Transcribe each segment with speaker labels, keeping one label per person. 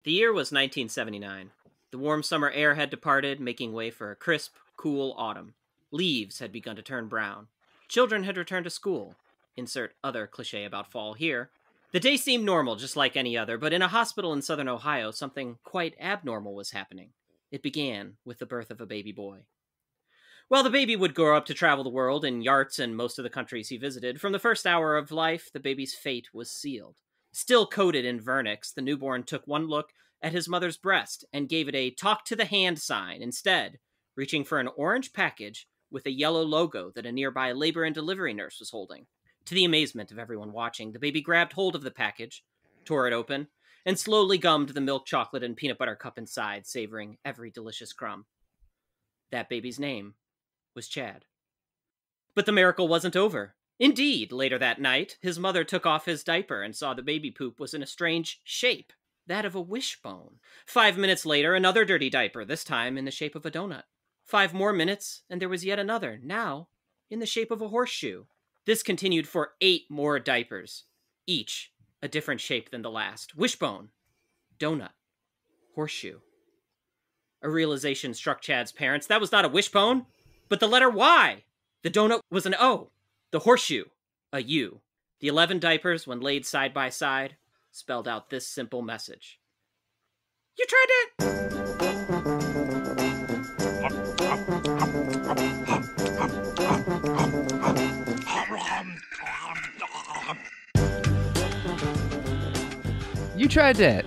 Speaker 1: The year was 1979. The warm summer air had departed, making way for a crisp, cool autumn. Leaves had begun to turn brown. Children had returned to school. Insert other cliche about fall here. The day seemed normal, just like any other, but in a hospital in southern Ohio, something quite abnormal was happening. It began with the birth of a baby boy. While the baby would grow up to travel the world in yachts and most of the countries he visited, from the first hour of life, the baby's fate was sealed. Still coated in vernix, the newborn took one look at his mother's breast and gave it a talk to the hand sign instead, reaching for an orange package with a yellow logo that a nearby labor and delivery nurse was holding. To the amazement of everyone watching, the baby grabbed hold of the package, tore it open, and slowly gummed the milk chocolate and peanut butter cup inside, savoring every delicious crumb. That baby's name was Chad. But the miracle wasn't over. Indeed, later that night, his mother took off his diaper and saw the baby poop was in a strange shape, that of a wishbone. 5 minutes later, another dirty diaper, this time in the shape of a donut. 5 more minutes, and there was yet another, now in the shape of a horseshoe. This continued for 8 more diapers, each a different shape than the last. Wishbone, donut, horseshoe. A realization struck Chad's parents. That was not a wishbone, but the letter Y. The donut was an O. The horseshoe, a U. The 11 diapers, when laid side by side, spelled out this simple message. You tried it!
Speaker 2: You Tried Dat,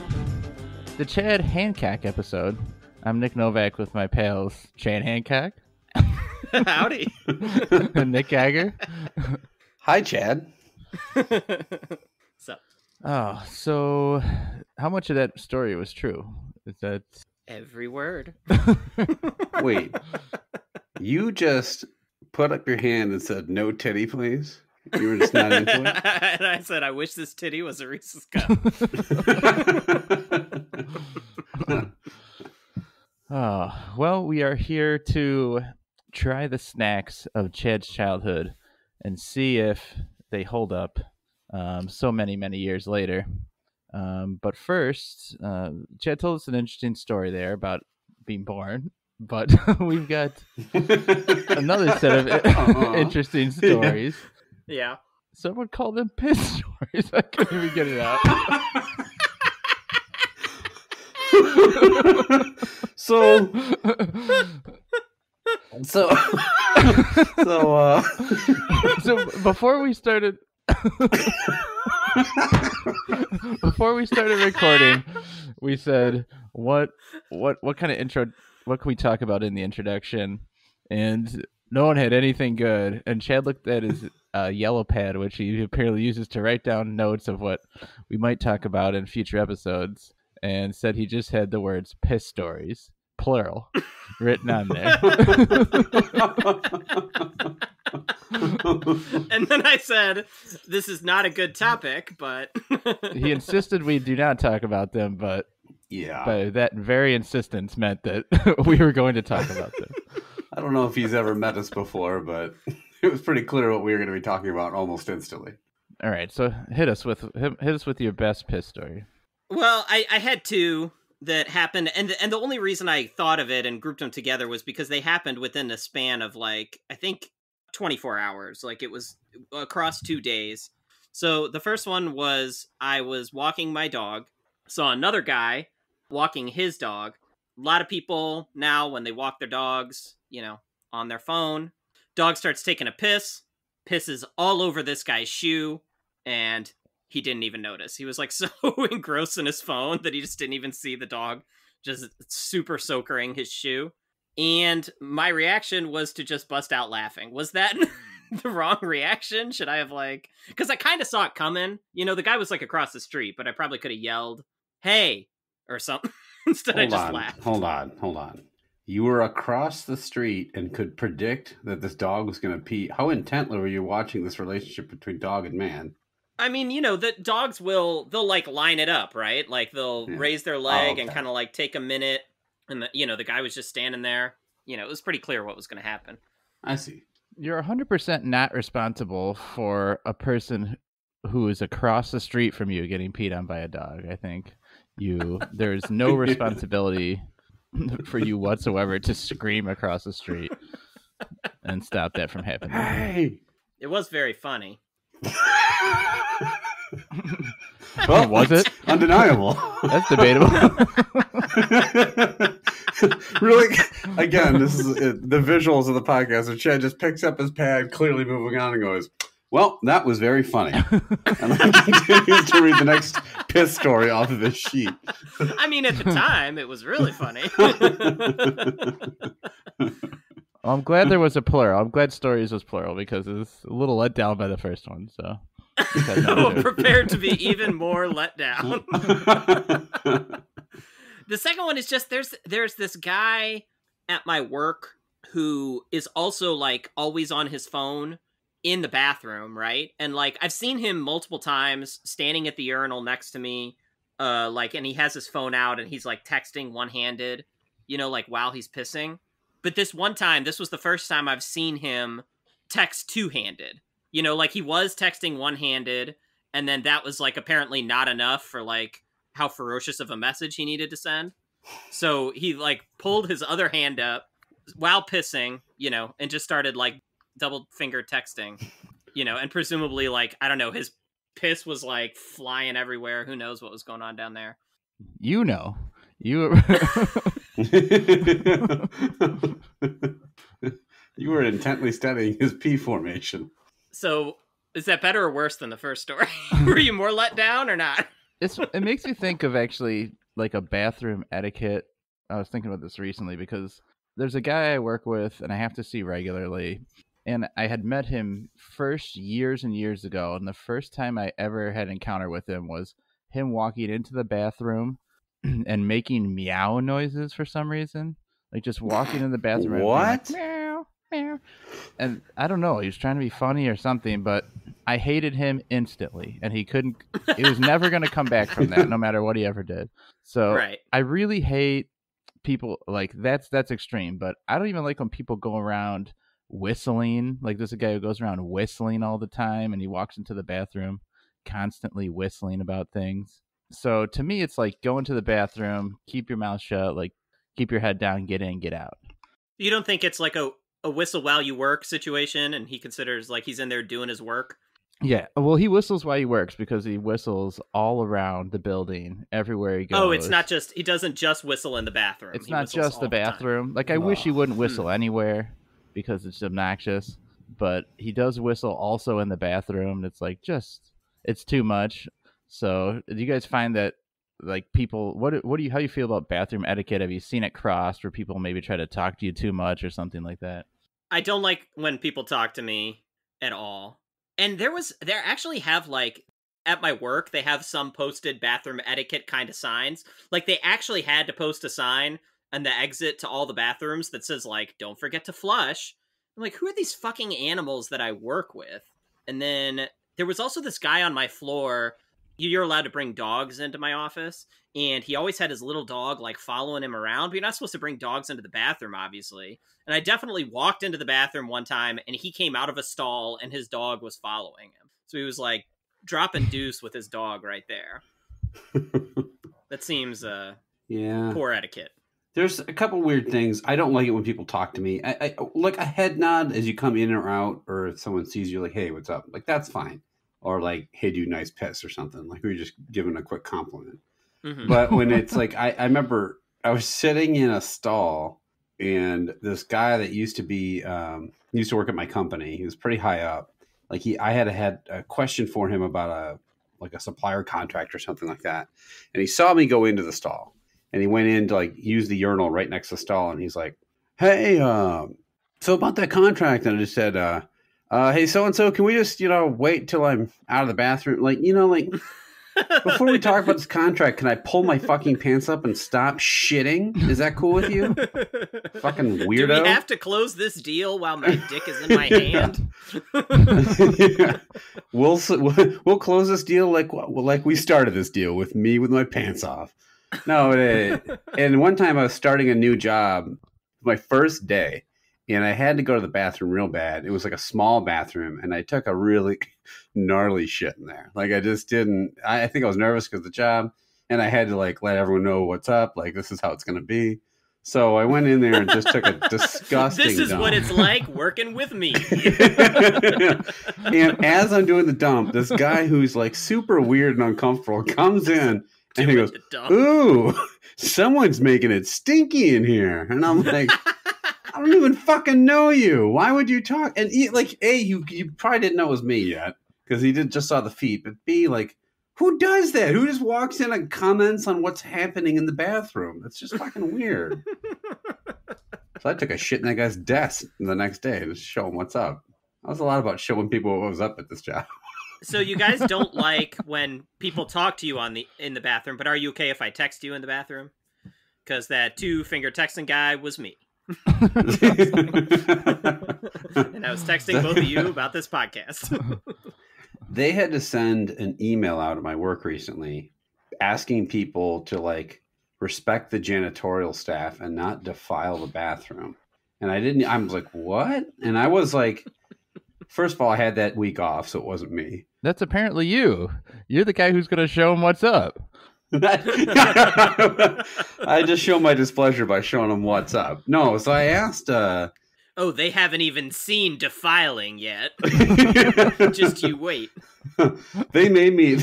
Speaker 2: the Chad Hancock episode. I'm Nick Novak with my pals, Chad Hancock.
Speaker 1: Howdy.
Speaker 2: Nick Gagger.
Speaker 3: Hi, Chad.
Speaker 2: So how much of that story was true? Is that
Speaker 1: every word?
Speaker 3: Wait, you just put up your hand and said, "No titty, please." You were just not into it?
Speaker 1: And I said, I wish this titty was a Reese's cup.
Speaker 2: Well, we are here to try the snacks of Chad's childhood and see if they hold up so many years later. But first, Chad told us an interesting story there about being born, but we've got another set of interesting stories.
Speaker 1: Yeah.
Speaker 2: Someone called them piss stories. I couldn't even get it out.
Speaker 3: So
Speaker 2: before we started recording, we said what kind of intro, what can we talk about in the introduction, and no one had anything good. And Chad looked at his yellow pad, which he apparently uses to write down notes of what we might talk about in future episodes, and said he just had the words piss stories, plural, written on there.
Speaker 1: And then I said, this is not a good topic, but...
Speaker 2: He insisted we do not talk about them, but
Speaker 3: yeah,
Speaker 2: but that very insistence meant that we were going to talk about them.
Speaker 3: I don't know if he's ever met us before, but it was pretty clear what we were going to be talking about almost instantly.
Speaker 2: All right, so hit us with your best piss story.
Speaker 1: Well, I had two that happened, and the only reason I thought of it and grouped them together was because they happened within the span of, like, I think 24 hours. Like, it was across 2 days. So the first one was I was walking my dog, saw another guy walking his dog. A lot of people now, when they walk their dogs, on their phone, dog starts taking a piss, pisses all over this guy's shoe, and he didn't even notice. He was like so engrossed in his phone that he just didn't even see the dog just super soakering his shoe. And my reaction was to just bust out laughing. Was that the wrong reaction? Should I have because I kind of saw it coming. The guy was like across the street, but I probably could have yelled, "Hey," or something. Instead I just laughed.
Speaker 3: Hold on. You were across the street and could predict that this dog was going to pee. How intently were you watching this relationship between dog and man?
Speaker 1: I mean, the dogs they'll line it up, right? Like they'll raise their leg and kind of take a minute. And the guy was just standing there. It was pretty clear what was going to happen.
Speaker 3: I see.
Speaker 2: You're 100% not responsible for a person who is across the street from you getting peed on by a dog, I think. There's no responsibility for you whatsoever to scream across the street and stop that from happening.
Speaker 3: Hey!
Speaker 1: It was very funny.
Speaker 2: Well, was it?
Speaker 3: Undeniable.
Speaker 2: That's debatable.
Speaker 3: Really, again, this is the visuals of the podcast. So Chad just picks up his pad, clearly moving on, and goes, "Well, that was very funny." And then continues to read the next piss story off of his sheet.
Speaker 1: I mean, at the time, it was really funny.
Speaker 2: Well, I'm glad there was a plural. I'm glad stories was plural because it was a little let down by the first one. So
Speaker 1: prepared to be even more let down. The second one is just there's this guy at my work who is also like always on his phone in the bathroom, right? And like I've seen him multiple times standing at the urinal next to me, and he has his phone out and he's like texting one-handed, like while he's pissing. But this one time, this was the first time I've seen him text two-handed. Like he was texting one-handed, and then that was like apparently not enough for like how ferocious of a message he needed to send. So he like pulled his other hand up while pissing, and just started like double finger texting, and presumably like, I don't know, his piss was like flying everywhere. Who knows what was going on down there?
Speaker 2: You
Speaker 3: were intently studying his pee formation.
Speaker 1: So is that better or worse than the first story? Were you more let down or not?
Speaker 2: It makes me think of actually like a bathroom etiquette. I was thinking about this recently because there's a guy I work with and I have to see regularly. And I had met him first years and years ago. And the first time I ever had encounter with him was him walking into the bathroom and making meow noises for some reason. Like just walking in the bathroom.
Speaker 3: What?
Speaker 2: And meow, meow. And I don't know. He was trying to be funny or something, but I hated him instantly. And he was never going to come back from that, no matter what he ever did. So
Speaker 1: right.
Speaker 2: I really hate people like that's extreme, but I don't even like when people go around whistling. Like there's a guy who goes around whistling all the time and he walks into the bathroom constantly whistling about things. So to me, it's like go into the bathroom, keep your mouth shut, like keep your head down, get in, get out.
Speaker 1: You don't think it's like a whistle while you work situation and he considers like he's in there doing his work?
Speaker 2: Yeah, well, he whistles while he works because he whistles all around the building, everywhere he goes.
Speaker 1: Oh, it's not just, he doesn't just whistle in the bathroom.
Speaker 2: It's not just the bathroom. Like, I wish he wouldn't whistle anywhere because it's obnoxious, but he does whistle also in the bathroom. It's like, it's too much. So, do you guys find that, like, people, how do you feel about bathroom etiquette? Have you seen it crossed where people maybe try to talk to you too much or something like that?
Speaker 1: I don't like when people talk to me at all. And there actually have like at my work, they have some posted bathroom etiquette kind of signs. Like they actually had to post a sign on the exit to all the bathrooms that says like, don't forget to flush. I'm like, who are these fucking animals that I work with? And then there was also this guy on my floor. You're allowed to bring dogs into my office. And he always had his little dog like following him around. But you're not supposed to bring dogs into the bathroom, obviously. And I definitely walked into the bathroom one time and he came out of a stall and his dog was following him. So he was like dropping deuce with his dog right there. That seems poor etiquette.
Speaker 3: There's a couple weird things. I don't like it when people talk to me. I like a head nod as you come in or out, or if someone sees you like, hey, what's up? Like, that's fine. Or like, hey, dude, nice piss or something. Like, we're just giving a quick compliment. Mm-hmm. But when it's like, I remember I was sitting in a stall and this guy that used to work at my company, he was pretty high up. Like I had a question for him about a supplier contract or something like that. And he saw me go into the stall and he went in to like use the urinal right next to the stall. And he's like, hey, so about that contract. And I just said, hey, so-and-so, can we just, wait till I'm out of the bathroom? Like, before we talk about this contract, can I pull my fucking pants up and stop shitting? Is that cool with you? Fucking weirdo.
Speaker 1: Do we have to close this deal while my dick is in my hand?
Speaker 3: Yeah. We'll close this deal like we started this deal with me with my pants off. No, and one time I was starting a new job, my first day, and I had to go to the bathroom real bad. It was like a small bathroom, and I took a really gnarly shit in there. Like I just didn't. I think I was nervous because of the job, and I had to like let everyone know what's up. Like, this is how it's going to be. So I went in there and just took a disgusting
Speaker 1: This is
Speaker 3: dump.
Speaker 1: what it's like working with me.
Speaker 3: And as I'm doing the dump, this guy who's like super weird and uncomfortable comes in and he goes, "Ooh, someone's making it stinky in here." And I'm like, I don't even fucking know you. Why would you talk? And like, A, you probably didn't know it was me yet because he just saw the feet. But B, like, who does that? Who just walks in and comments on what's happening in the bathroom? That's just fucking weird. So I took a shit in that guy's desk the next day to show him what's up. That was a lot about showing people what was up at this job.
Speaker 1: So you guys don't like when people talk to you in the bathroom, but are you okay if I text you in the bathroom? Because that 2-finger texting guy was me. And I was texting both of you about this podcast.
Speaker 3: They had to send an email out at my work recently asking people to like respect the janitorial staff and not defile the bathroom. And I was like, what? And I was like, first of all, I had that week off, so it wasn't me.
Speaker 2: That's apparently you. You're the guy who's going to show him what's up.
Speaker 3: I just show my displeasure by showing them what's up. No, so I asked...
Speaker 1: Oh, they haven't even seen defiling yet. Just you wait.
Speaker 3: They made me...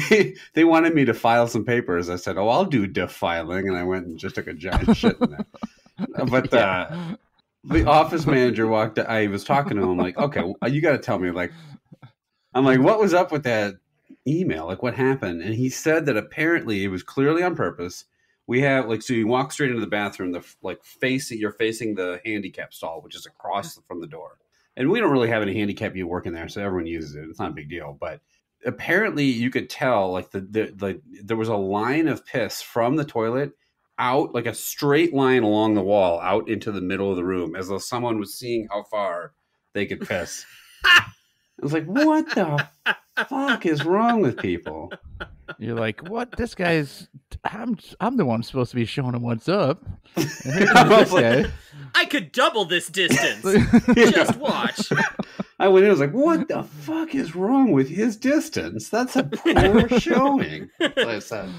Speaker 3: They wanted me to file some papers. I said, oh, I'll do defiling. And I went and just took a giant shit in there. But the office manager walked... I was talking to him like, okay, you got to tell me. Like, I'm like, what was up with that email? Like, what happened? And he said that apparently it was clearly on purpose. We have like, so you walk straight into the bathroom, you're facing the handicap stall, which is across from the door. And we don't really have any handicap you working there, so everyone uses it. It's not a big deal. But apparently you could tell like there was a line of piss from the toilet out, like a straight line along the wall out into the middle of the room, as though someone was seeing how far they could piss. I was like, what the fuck is wrong with people?
Speaker 2: You're like, what? This guy's... I'm the one supposed to be showing him what's up. This guy.
Speaker 1: I could double this distance. Just watch.
Speaker 3: I went in, I was like, what the fuck is wrong with his distance? That's a poor showing. That's what I said.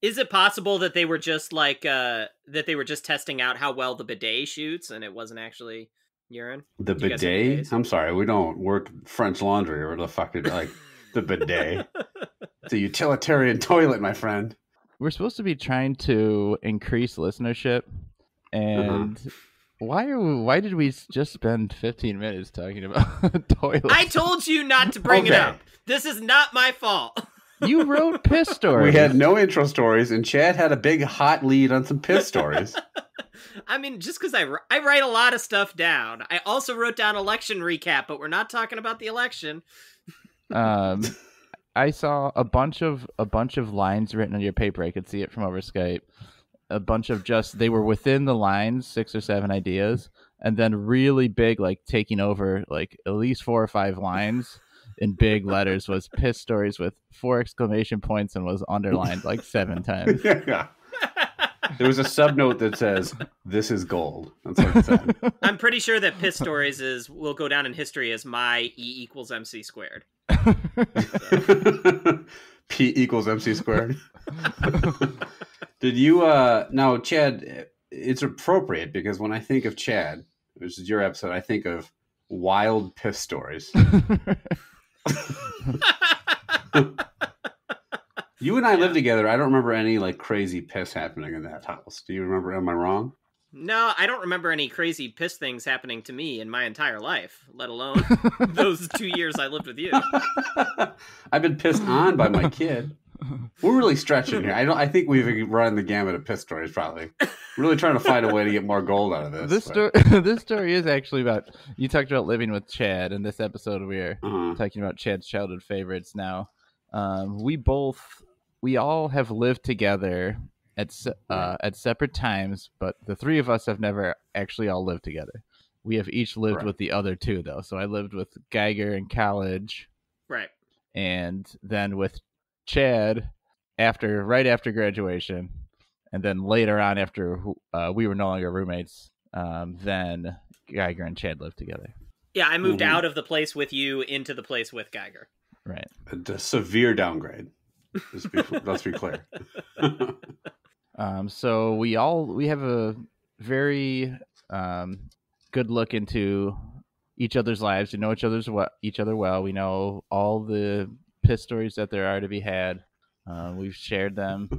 Speaker 1: Is it possible that they were just like, that they were just testing out how well the bidet shoots and it wasn't actually urine?
Speaker 3: The bidet? I'm sorry, we don't work French laundry or the fuck did like the bidet. It's a utilitarian toilet, my friend.
Speaker 2: We're supposed to be trying to increase listenership, and why did we just spend 15 minutes talking about toilets?
Speaker 1: I told you not to bring it up. This is not my fault.
Speaker 2: You wrote piss stories.
Speaker 3: We had no intro stories, and Chad had a big hot lead on some piss stories.
Speaker 1: I mean, just because I write a lot of stuff down. I also wrote down election recap, but we're not talking about the election.
Speaker 2: I saw a bunch of lines written on your paper. I could see it from over Skype. A bunch of they were within the lines, 6 or 7 ideas, and then really big, like taking over like at least 4 or 5 lines in big letters was piss stories with 4 exclamation points and was underlined like 7 times.
Speaker 3: Yeah. There was a subnote that says, "This is gold." That's what it said.
Speaker 1: I'm pretty sure that piss stories will go down in history as my E = MC squared.
Speaker 3: P = MC squared. Did you now, Chad, it's appropriate because when I think of Chad, which is your episode, I think of wild piss stories. You and I live together. I don't remember any like crazy piss happening in that house. Do you remember? Am I wrong?
Speaker 1: No, I don't remember any crazy piss things happening to me in my entire life, let alone those 2 years I lived with you.
Speaker 3: I've been pissed on by my kid. We're really stretching here. I think we've run the gamut of piss stories. Probably really trying to find a way to get more gold out of this.
Speaker 2: This story is actually about, you talked about living with Chad. In this episode, we're talking about Chad's childhood favorites. Now, we all have lived together at separate times, but the 3 of us have never actually all lived together. We have each lived with the other 2, though. So I lived with Geiger in college,
Speaker 1: right, and
Speaker 2: then with Chad right after graduation, and then later on after we were no longer roommates. Then Geiger and Chad lived together.
Speaker 1: Yeah, I moved out of the place with you into the place with Geiger.
Speaker 2: Right,
Speaker 3: a severe downgrade. Let's be clear.
Speaker 2: So we have a very good look into each other's lives. We know each other well. We know all the piss stories that there are to be had. We've shared them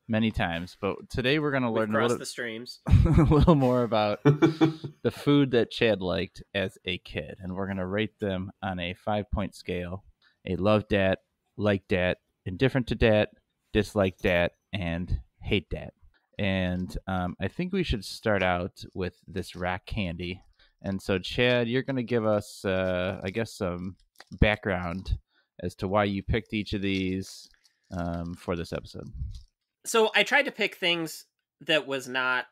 Speaker 2: many times, but today we're going to
Speaker 1: We've
Speaker 2: learn
Speaker 1: crossed the streams.
Speaker 2: a little more about the food that Chad liked as a kid, and we're going to rate them on a 5-point scale: a love dat, like dat, indifferent to dat, dislike dat, and hate dat. And I think we should start out with this rock candy. And so, Chad, you're going to give us, I guess, some background as to why you picked each of these for this episode.
Speaker 1: So I tried to pick things that was not,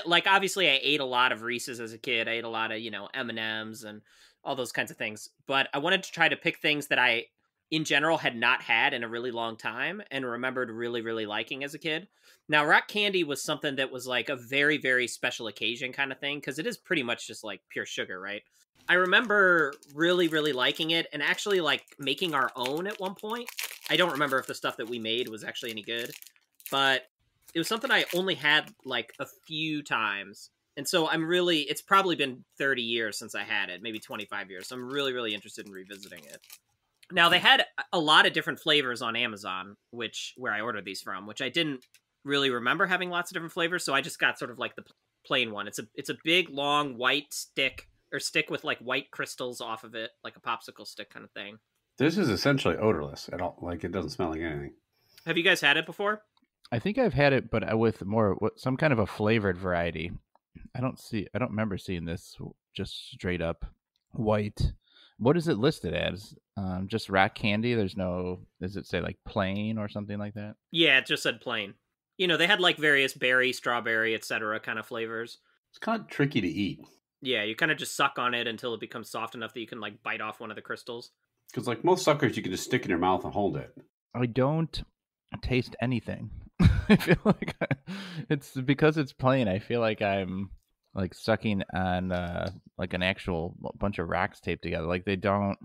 Speaker 1: like obviously I ate a lot of Reese's as a kid. I ate a lot of, M&Ms and all those kinds of things. But I wanted to try to pick things that I, in general, had not had in a really long time and remembered really, really liking as a kid. Now, rock candy was something that was like a very, very special occasion kind of thing because it is pretty much just like pure sugar, right? I remember really, really liking it and actually like making our own at one point. I don't remember if the stuff that we made was actually any good, but it was something I only had like a few times. And so it's probably been 30 years since I had it, maybe 25 years. So I'm really, really interested in revisiting it. Now, they had a lot of different flavors on Amazon, where I ordered these from, which I didn't really remember having lots of different flavors. So I just got sort of like the plain one. It's a big, long white stick with like white crystals off of it, like a popsicle stick kind of thing.
Speaker 3: This is essentially odorless at all. Like, it doesn't smell like anything.
Speaker 1: Have you guys had it before?
Speaker 2: I think I've had it, but with some kind of a flavored variety. I don't remember seeing this just straight up white. What is it listed as? Just rock candy? Does it say like plain or something like that?
Speaker 1: Yeah, it just said plain. They had like various berry, strawberry, etc. kind of flavors.
Speaker 3: It's kind of tricky to eat.
Speaker 1: Yeah, you kind of just suck on it until it becomes soft enough that you can like bite off one of the crystals.
Speaker 3: Because like most suckers, you can just stick in your mouth and hold it.
Speaker 2: I don't taste anything. I feel like it's because it's plain. I feel like I'm like sucking on like an actual bunch of rocks taped together. Like they don't.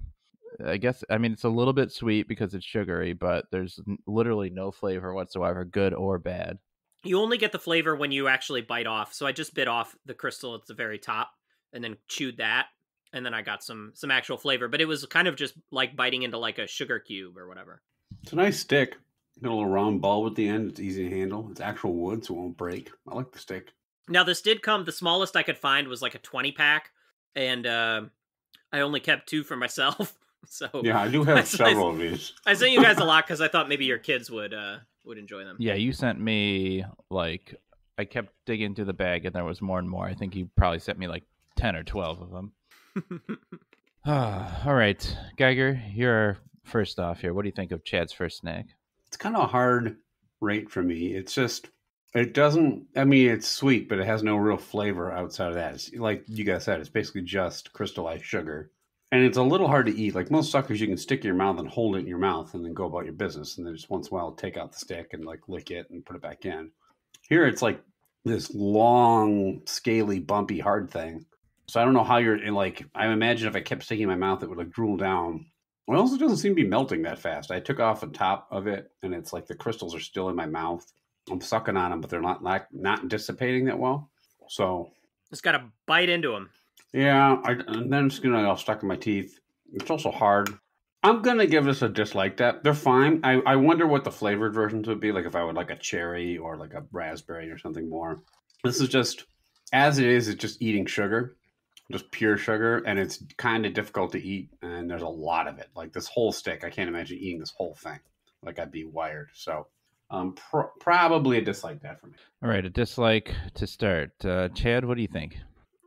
Speaker 2: I guess it's a little bit sweet because it's sugary, but there's literally no flavor whatsoever, good or bad.
Speaker 1: You only get the flavor when you actually bite off. So I just bit off the crystal at the very top and then chewed that, and then I got some actual flavor. But it was kind of just like biting into like a sugar cube or whatever.
Speaker 3: It's a nice stick. Got a little round ball at the end. It's easy to handle. It's actual wood, so it won't break. I like the stick.
Speaker 1: Now, this did come, the smallest I could find was like a 20-pack, and I only kept 2 for myself. So
Speaker 3: yeah, I do have several of these.
Speaker 1: I sent you guys a lot because I thought maybe your kids would enjoy them.
Speaker 2: Yeah, you sent me like I kept digging through the bag and there was more and more. I think you probably sent me like 10 or 12 of them. All right, Geiger, you're first off here. What do you think of Chad's first snack?
Speaker 3: It's kind of a hard rate for me. It's just it doesn't. It's sweet, but it has no real flavor outside of that. It's, like you guys said, it's basically just crystallized sugar. And it's a little hard to eat. Like most suckers, you can stick in your mouth and hold it in your mouth and then go about your business. And then just once in a while, take out the stick and like lick it and put it back in. Here, it's like this long, scaly, bumpy, hard thing. So I don't know how you're in like, I imagine if I kept sticking in my mouth, it would like drool down. It also doesn't seem to be melting that fast. I took off the top of it and it's like the crystals are still in my mouth. I'm sucking on them, but they're not dissipating that well. So
Speaker 1: just got to bite into them.
Speaker 3: Yeah, and then it's gonna all stuck in my teeth. It's also hard. I'm gonna give this a dislike that. They're fine. I wonder what the flavored versions would be, like if I would like a cherry or like a raspberry or something more. This is just, as it is, it's just eating sugar, just pure sugar, and it's kind of difficult to eat, and there's a lot of it. Like this whole stick, I can't imagine eating this whole thing. Like I'd be wired. So probably a dislike that for me.
Speaker 2: All right, a dislike to start. Chad, what do you think?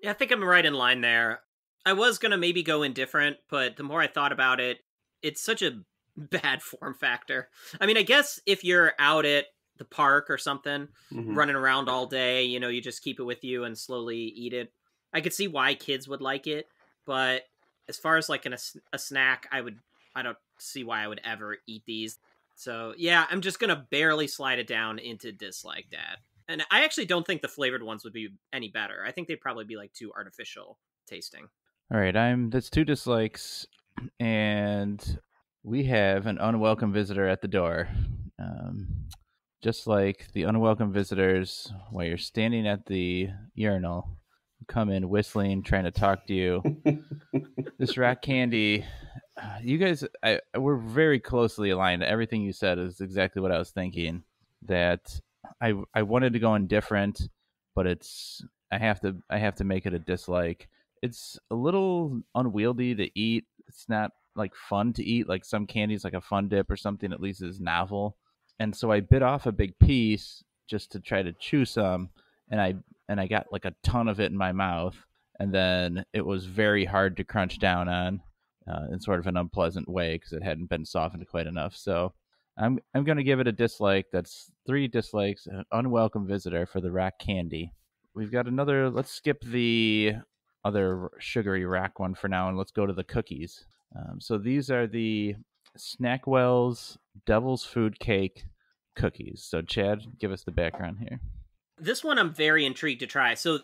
Speaker 1: Yeah, I think I'm right in line there. I was going to maybe go indifferent, but the more I thought about it, it's such a bad form factor. I guess if you're out at the park or something, running around all day, you just keep it with you and slowly eat it. I could see why kids would like it, but as far as like a snack, I don't see why I would ever eat these. So yeah, I'm just going to barely slide it down into dislike that. And I actually don't think the flavored ones would be any better. I think they'd probably be like too artificial tasting.
Speaker 2: All right, that's 2 dislikes, and we have an unwelcome visitor at the door. Um, just like the unwelcome visitors, while you're standing at the urinal, come in whistling, trying to talk to you. This rat candy, you guys, we're very closely aligned. Everything you said is exactly what I was thinking. That I wanted to go indifferent, but I have to make it a dislike. It's a little unwieldy to eat. It's not like fun to eat. Like some candies, like a fun dip or something, at least is novel. And so I bit off a big piece just to try to chew some, and I got like a ton of it in my mouth, and then it was very hard to crunch down on in sort of an unpleasant way because it hadn't been softened quite enough. So I'm going to give it a dislike. That's 3 dislikes, an unwelcome visitor for the rack candy. We've got another. Let's skip the other sugary rack one for now, and let's go to the cookies. So these are the Snackwell's Devil's Food Cake cookies. So Chad, give us the background here.
Speaker 1: This one I'm very intrigued to try. So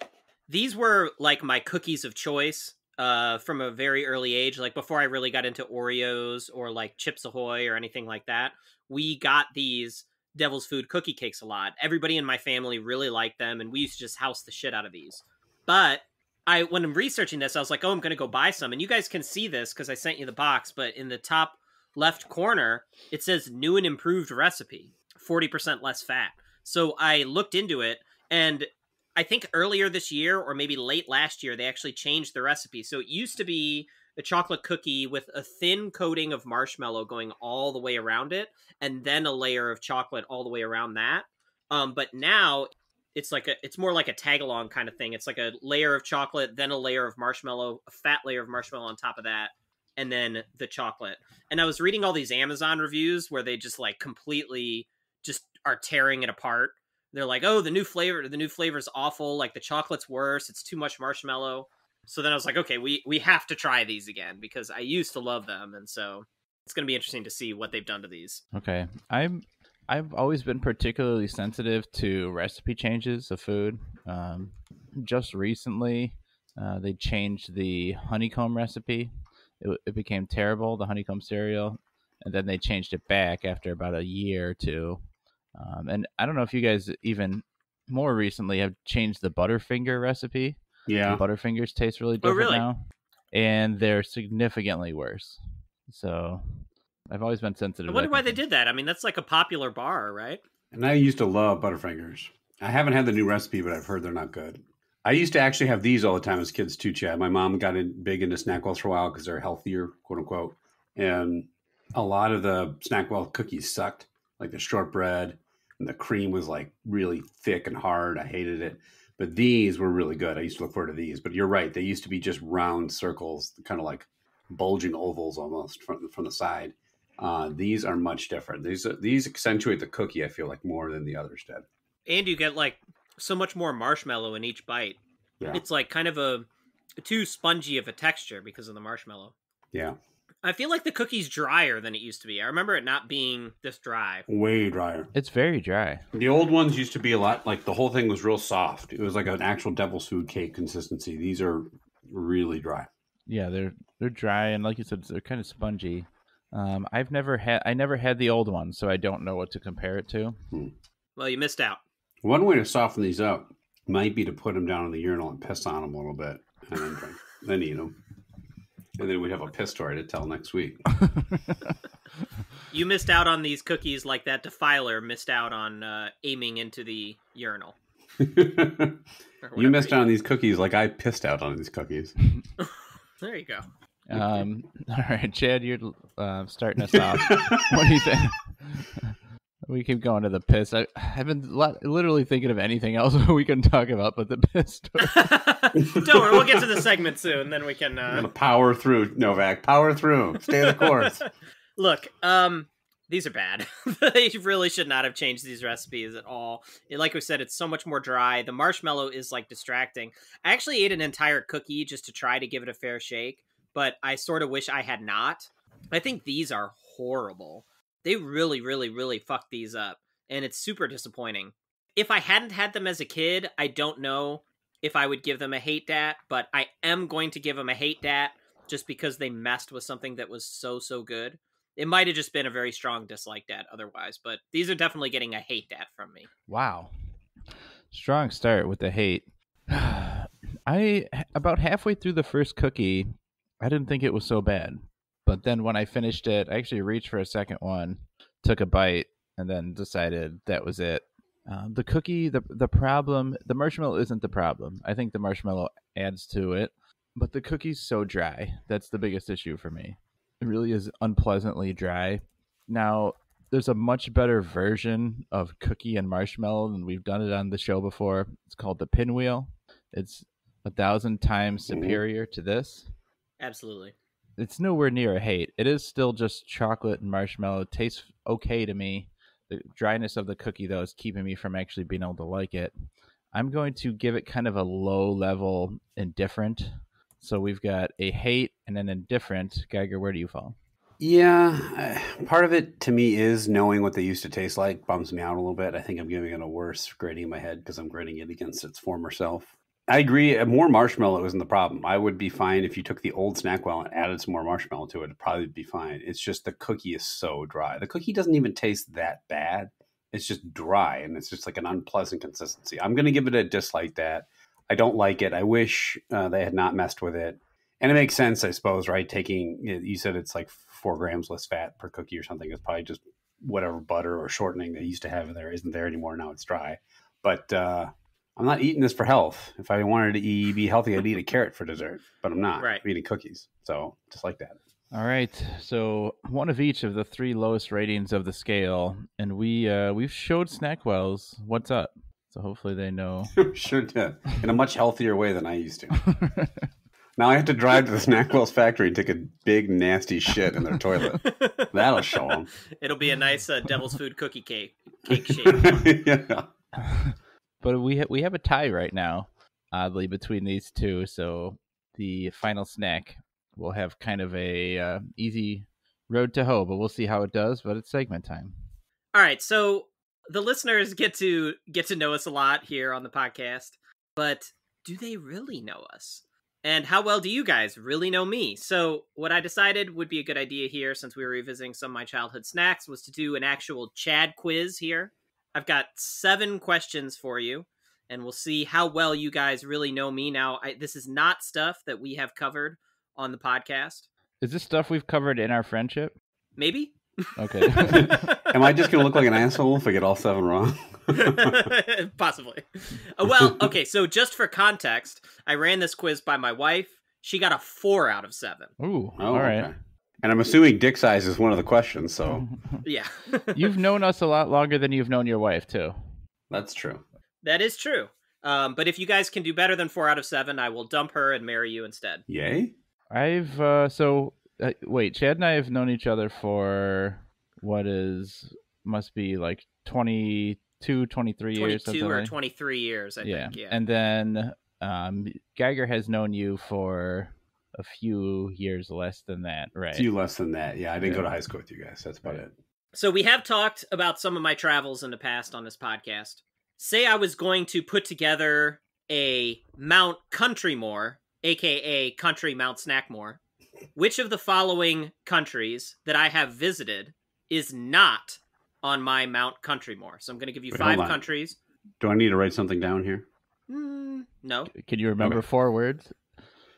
Speaker 1: these were like my cookies of choice from a very early age. Like before I really got into Oreos or like Chips Ahoy or anything like that, we got these Devil's Food cookie cakes a lot. Everybody in my family really liked them, and we used to just house the shit out of these. But when I'm researching this, I was like, oh, I'm going to go buy some. And you guys can see this because I sent you the box, but in the top left corner, it says new and improved recipe, 40% less fat. So I looked into it, and I think earlier this year or maybe late last year, they actually changed the recipe. So it used to be a chocolate cookie with a thin coating of marshmallow going all the way around it, and then a layer of chocolate all the way around that. But now it's more like a tag-along kind of thing. It's like a layer of chocolate, then a layer of marshmallow, a fat layer of marshmallow on top of that, and then the chocolate. And I was reading all these Amazon reviews where they just like completely just are tearing it apart. They're like, oh, the new flavor's awful. Like the chocolate's worse. It's too much marshmallow. So then I was like, okay, we have to try these again because I used to love them. And so it's going to be interesting to see what they've done to these.
Speaker 2: Okay. I've always been particularly sensitive to recipe changes of food. Just recently, they changed the honeycomb recipe. It became terrible, the honeycomb cereal, and then they changed it back after about a year or two. And I don't know if you guys even more recently have changed the Butterfinger recipe.
Speaker 3: Yeah.
Speaker 2: The Butterfingers taste really different
Speaker 1: really?
Speaker 2: now, and they're significantly worse. So I've always been sensitive.
Speaker 1: I wonder why they did that. I mean, that's like a popular bar, right?
Speaker 3: And I used to love Butterfingers. I haven't had the new recipe, but I've heard they're not good. I used to actually have these all the time as kids too, Chad. My mom got big into Snackwell for a while because they're healthier, quote unquote. And a lot of the Snackwell cookies sucked, like the shortbread, and the cream was like really thick and hard. I hated it. But these were really good. I used to look forward to these. But you're right. They used to be just round circles, kind of like bulging ovals almost from the side. These are much different. These accentuate the cookie, I feel like, more than the others did.
Speaker 1: And you get like so much more marshmallow in each bite.
Speaker 3: Yeah.
Speaker 1: It's like kind of a too spongy of a texture because of the marshmallow.
Speaker 3: Yeah.
Speaker 1: I feel like the cookie's drier than it used to be. I remember it not being this dry.
Speaker 3: Way drier.
Speaker 2: It's very dry.
Speaker 3: The old ones used to be a lot, like the whole thing was real soft. It was like an actual Devil's Food cake consistency. These are really dry.
Speaker 2: Yeah, they're dry, and like you said, they're kind of spongy. I never had the old one, so I don't know what to compare it to.
Speaker 1: Well, you missed out.
Speaker 3: One way to soften these up might be to put them down in the urinal and piss on them a little bit, and then drink, then eat them, and then we'd have a piss story to tell next week.
Speaker 1: You missed out on these cookies like that defiler missed out on aiming into the urinal.
Speaker 3: You missed out on these cookies like I pissed out on these cookies.
Speaker 1: There you go.
Speaker 2: All right, Chad, you're starting us off. What do you think? We keep going to the piss. I've been literally thinking of anything else we can talk about but the piss story.
Speaker 1: Don't worry, we'll get to the segment soon. Then we can
Speaker 3: power through, Novak. Power through. Stay the course.
Speaker 1: Look, these are bad. They really should not have changed these recipes at all. Like we said, it's so much more dry. The marshmallow is like distracting. I actually ate an entire cookie just to try to give it a fair shake, but I sort of wish I had not. I think these are horrible. They really, really, really fucked these up, and it's super disappointing. If I hadn't had them as a kid, I don't know if I would give them a hate dat, but I am going to give them a hate dat just because they messed with something that was so, so good. It might have just been a very strong dislike dat otherwise, but these are definitely getting a hate dat from me.
Speaker 2: Wow. Strong start with the hate. About halfway through the first cookie, I didn't think it was so bad. But then when I finished it, I actually reached for a second one, took a bite, and then decided that was it. The cookie, the problem, the marshmallow isn't the problem. I think the marshmallow adds to it, but the cookie's so dry. That's the biggest issue for me. It really is unpleasantly dry. Now, there's a much better version of cookie and marshmallow than we've done it on the show before. It's called the pinwheel. It's 1,000 times superior to this.
Speaker 1: Absolutely.
Speaker 2: It's nowhere near a hate. It is still just chocolate and marshmallow. It tastes okay to me. The dryness of the cookie, though, is keeping me from actually being able to like it. I'm going to give it kind of a low-level indifferent. So we've got a hate and an indifferent. Geiger, where do you fall?
Speaker 3: Yeah, part of it to me is knowing what they used to taste like bums me out a little bit. I think I'm giving it a worse grading in my head because I'm grading it against its former self. I agree. More marshmallow isn't the problem. I would be fine if you took the old Snackwell and added some more marshmallow to it. It'd probably be fine. It's just the cookie is so dry. The cookie doesn't even taste that bad. It's just dry, and it's just like an unpleasant consistency. I'm going to give it a dislike that. I don't like it. I wish they had not messed with it. And it makes sense, I suppose, right? You said it's like 4 grams less fat per cookie or something. It's probably just whatever butter or shortening they used to have in there isn't there anymore. Now it's dry. But I'm not eating this for health. If I wanted to be healthy, I'd eat a carrot for dessert, but I'm not.
Speaker 1: Right.
Speaker 3: I'm eating cookies. So just like that.
Speaker 2: All right. So one of each of the 3 lowest ratings of the scale, and we've showed Snackwells what's up. So hopefully they know.
Speaker 3: Sure did. In a much healthier way than I used to. Now I have to drive to the Snackwell's factory and take a big, nasty shit in their toilet. That'll show them.
Speaker 1: It'll be a nice devil's food cookie cake shape.
Speaker 3: Yeah.
Speaker 2: But we have a tie right now, oddly, between these two. So the final snack will have kind of a easy road to hoe, but we'll see how it does. But it's segment time.
Speaker 1: All right, so the listeners get to know us a lot here on the podcast, but do they really know us? And how well do you guys really know me? So what I decided would be a good idea here, since we were revisiting some of my childhood snacks, was to do an actual Chad quiz here. I've got 7 questions for you, and we'll see how well you guys really know me. Now, this is not stuff that we have covered on the podcast.
Speaker 2: Is this stuff we've covered in our friendship?
Speaker 1: Maybe.
Speaker 2: Okay.
Speaker 3: Am I just going to look like an asshole if I get all 7 wrong?
Speaker 1: Possibly. Well, okay, so just for context, I ran this quiz by my wife. She got a 4 out of 7.
Speaker 2: Ooh, all right.
Speaker 3: Okay. And I'm assuming dick size is one of the questions, so.
Speaker 1: Yeah.
Speaker 2: You've known us a lot longer than you've known your wife, too.
Speaker 3: That's true.
Speaker 1: That is true. But if you guys can do better than 4 out of 7, I will dump her and marry you instead.
Speaker 3: Yay?
Speaker 2: I've, wait, Chad and I have known each other for must be like 22, 23 years.
Speaker 1: 22 or 23 years, I think. Yeah.
Speaker 2: And then Geiger has known you for a few years less than that, right?
Speaker 3: A few less than that. Yeah, I didn't go to high school with you guys. That's about it.
Speaker 1: So we have talked about some of my travels in the past on this podcast. Say I was going to put together a Mount Countrymore, aka Country Mount Snackmore. Which of the following countries that I have visited is not on my Mount Countrymore? So I'm going to give you 5 countries.
Speaker 3: Do I need to write something down here?
Speaker 1: No.
Speaker 2: Can you remember 4 words?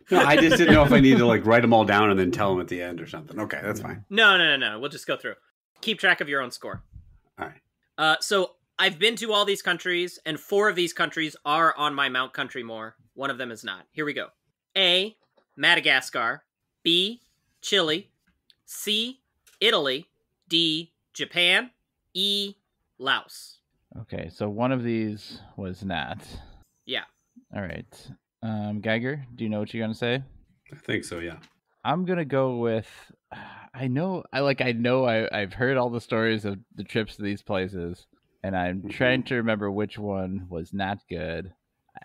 Speaker 3: No, I just didn't know if I needed to like write them all down and then tell them at the end or something. Okay, that's fine.
Speaker 1: No. We'll just go through. Keep track of your own score.
Speaker 3: All right.
Speaker 1: So I've been to all these countries, and 4 of these countries are on my Mount Countrymore. One of them is not. Here we go. A, Madagascar. B, Chile. C, Italy. D, Japan. E, Laos.
Speaker 2: Okay, so one of these was not.
Speaker 1: Yeah.
Speaker 2: All right. Geiger, do you know what you're going to say?
Speaker 3: I think so, yeah.
Speaker 2: I'm going to go with... I've heard all the stories of the trips to these places, and I'm trying to remember which one was not good.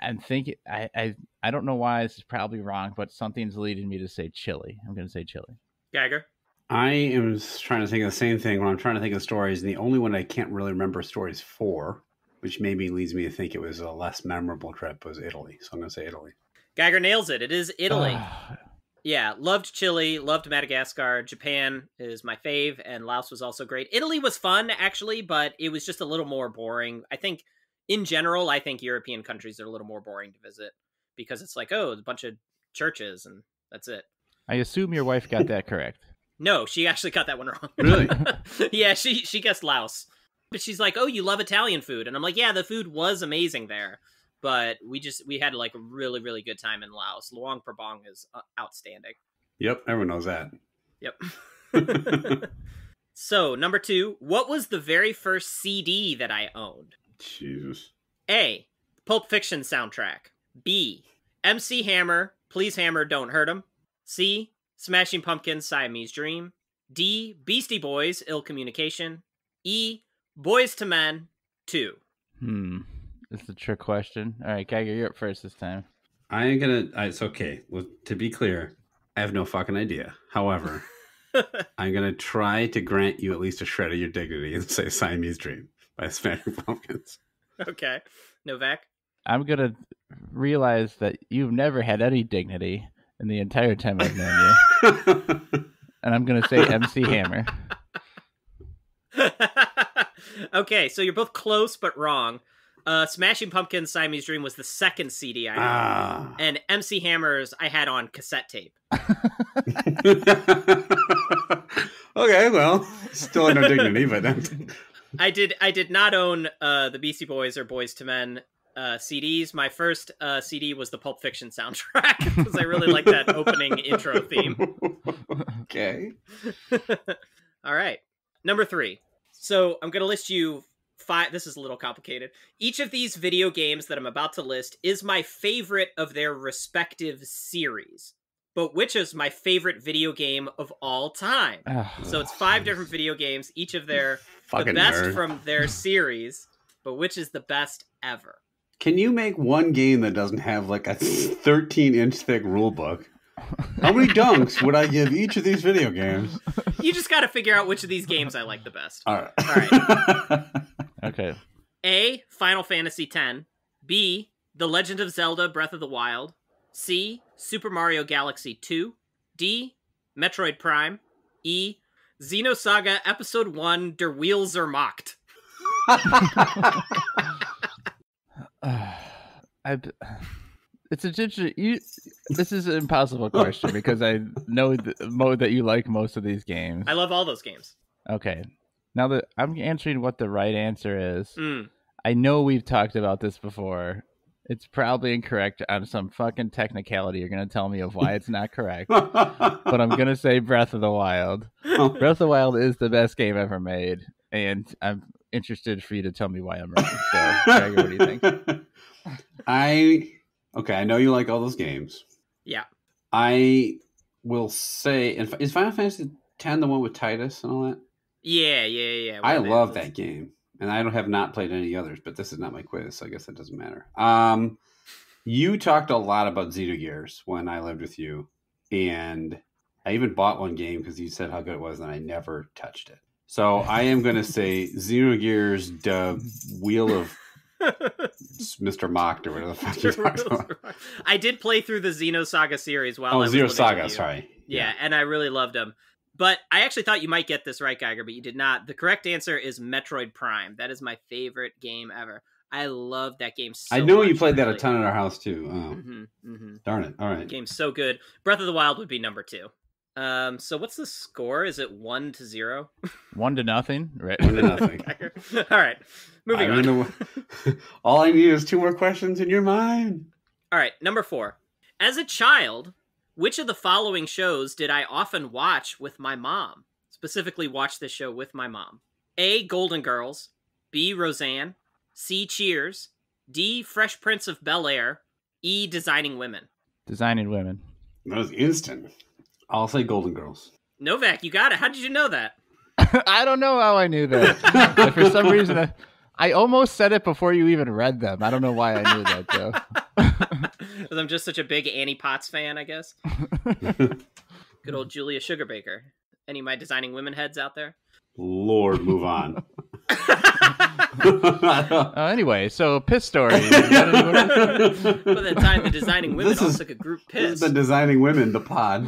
Speaker 2: I'm thinking... I don't know why this is probably wrong, but something's leading me to say Chile. I'm going to say Chile.
Speaker 1: Geiger?
Speaker 3: I am trying to think of the same thing when I'm trying to think of stories, and the only one I can't really remember stories for, which maybe leads me to think it was a less memorable trip, was Italy. So I'm going to say Italy.
Speaker 1: Geiger nails it. It is Italy. Yeah, loved Chile, loved Madagascar. Japan is my fave, and Laos was also great. Italy was fun, actually, but it was just a little more boring. I think, in general, I think European countries are a little more boring to visit because it's like, oh, a bunch of churches, and that's it.
Speaker 2: I assume your wife got that correct.
Speaker 1: No, she actually got that one wrong.
Speaker 3: Really?
Speaker 1: Yeah, she guessed Laos. But she's like, oh, you love Italian food. And I'm like, yeah, the food was amazing there. But we had like a really, really good time in Laos. Luang Prabang is outstanding.
Speaker 3: Yep, everyone knows that.
Speaker 1: Yep. So, number 2, what was the very first CD that I owned?
Speaker 3: Jesus.
Speaker 1: A, Pulp Fiction soundtrack. B, MC Hammer, Please Hammer, Don't Hurt 'Em. C, Smashing Pumpkins, Siamese Dream. D, Beastie Boys, Ill Communication. E, Boys to Men 2.
Speaker 2: It's a trick question. All right, Geiger, you're up first this time.
Speaker 3: It's okay. Well, to be clear, I have no fucking idea. However, I'm going to try to grant you at least a shred of your dignity and say Siamese Dream by Smashing Pumpkins.
Speaker 1: Okay. Novak?
Speaker 2: I'm going to realize that you've never had any dignity in the entire time I've known you. And I'm going to say MC Hammer.
Speaker 1: Okay, so you're both close but wrong. Smashing Pumpkins' Siamese Dream was the second CD I owned. And MC Hammer's I had on cassette tape.
Speaker 3: Okay, well, still no dignity, but
Speaker 1: I did not own the Beastie Boys or Boys to Men CDs. My first CD was the Pulp Fiction soundtrack because I really like that opening intro theme.
Speaker 3: Okay.
Speaker 1: All right. Number 3. So I'm going to list you 5. This is a little complicated. Each of these video games that I'm about to list is my favorite of their respective series. But which is my favorite video game of all time? So it's 5 different video games, each of their the best
Speaker 3: nerd.
Speaker 1: from their series, but which is the best ever?
Speaker 3: Can you make one game that doesn't have like a 13-inch thick rule book? How many dunks would I give each of these video games?
Speaker 1: You just got to figure out which of these games I like the best.
Speaker 3: All right.
Speaker 1: All right.
Speaker 2: Okay.
Speaker 1: A, Final Fantasy X. B, The Legend of Zelda Breath of the Wild. C, Super Mario Galaxy 2. D, Metroid Prime. E, Xenosaga Episode 1 Der Wheel Zermacht.
Speaker 2: This is an impossible question because I know that you like most of these games.
Speaker 1: I love all those games.
Speaker 2: Okay. Now that I'm answering what the right answer is, I know we've talked about this before. It's probably incorrect on some fucking technicality. You're going to tell me of why it's not correct. But I'm going to say Breath of the Wild. Breath of the Wild is the best game ever made. And I'm interested for you to tell me why I'm wrong. So, Gregor, what do you think?
Speaker 3: I know you like all those games.
Speaker 1: Yeah.
Speaker 3: I will say, is Final Fantasy X the one with Titus and all that?
Speaker 1: Yeah.
Speaker 3: I love that game. And I have not played any others, but this is not my quiz, so I guess that doesn't matter. You talked a lot about Xenogears when I lived with you, and I even bought one game because you said how good it was, and I never touched it. So I am going to say Xenogears, the Wheel of Mr. Mocked or whatever the fuck you talked about.
Speaker 1: I did play through the Xenosaga series while I was
Speaker 3: Xenosaga, sorry.
Speaker 1: Yeah, and I really loved them. But I actually thought you might get this right, Geiger, but you did not. The correct answer is Metroid Prime. That is my favorite game ever. I love that game so much.
Speaker 3: I know you played that a ton at our house, too. Oh. Darn it. All right.
Speaker 1: The game's so good. Breath of the Wild would be number 2. So what's the score? Is it 1-0?
Speaker 2: 1-0, right?
Speaker 3: 1-0.
Speaker 1: All right. Moving on.
Speaker 3: All I need is 2 more questions in your mind.
Speaker 1: All right. Number 4. As a child, which of the following shows did I often watch with my mom? Specifically watch this show with my mom. A, Golden Girls. B, Roseanne. C, Cheers. D, Fresh Prince of Bel-Air. E, Designing Women.
Speaker 2: Designing Women.
Speaker 3: That was instant. I'll say Golden Girls.
Speaker 1: Novak, you got it. How did you know that?
Speaker 2: I don't know how I knew that. But for some reason, I almost said it before you even read them. I don't know why I knew that, though.
Speaker 1: Because I'm just such a big Annie Potts fan, I guess. Good old Julia Sugarbaker. Any of my Designing Women heads out there?
Speaker 3: Lord, move on.
Speaker 2: Anyway, so piss story. You got any more?
Speaker 1: By the time the Designing Women all took a group
Speaker 3: This
Speaker 1: piss.
Speaker 3: is the Designing Women, the pod.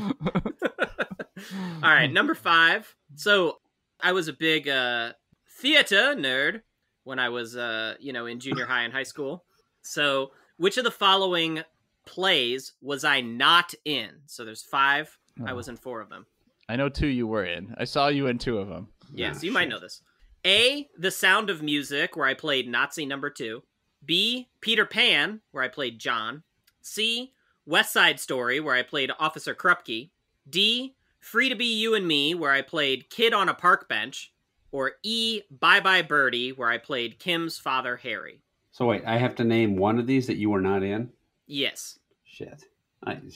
Speaker 1: All right, number 5. So I was a big theater nerd when I was, in junior high and high school. So which of the following plays was I not in? So there's 5. I was in 4 of them.
Speaker 2: I know 2 you were in. I saw you in 2 of them.
Speaker 1: Yes, you might know this. A, The Sound of Music, where I played Nazi number 2. B, Peter Pan, where I played John. C, West Side Story, where I played Officer Krupke. D, Free to Be You and Me, where I played Kid on a Park Bench. Or E, Bye Bye Birdie, where I played Kim's father, Harry.
Speaker 3: So wait, I have to name one of these that you were not in?
Speaker 1: Yes.
Speaker 3: Shit. I'm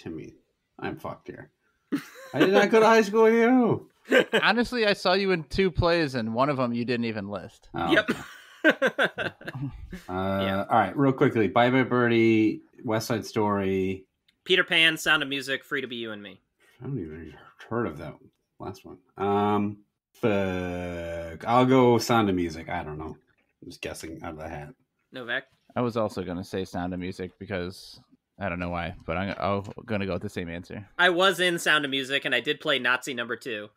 Speaker 3: fucked here. I did not go to high school with you.
Speaker 2: Honestly, I saw you in 2 plays, and one of them you didn't even list.
Speaker 3: Oh,
Speaker 1: Yep.
Speaker 3: okay. All right, real quickly. Bye Bye Birdie, West Side Story.
Speaker 1: Peter Pan, Sound of Music, Free to Be You and Me.
Speaker 3: I don't even heard of that last one. Fuck. I'll go Sound of Music. I don't know. I'm just guessing out of the hat.
Speaker 1: Novak?
Speaker 2: I was also going to say Sound of Music because I don't know why, but I'm going to go with the same answer.
Speaker 1: I was in Sound of Music, and I did play Nazi number 2.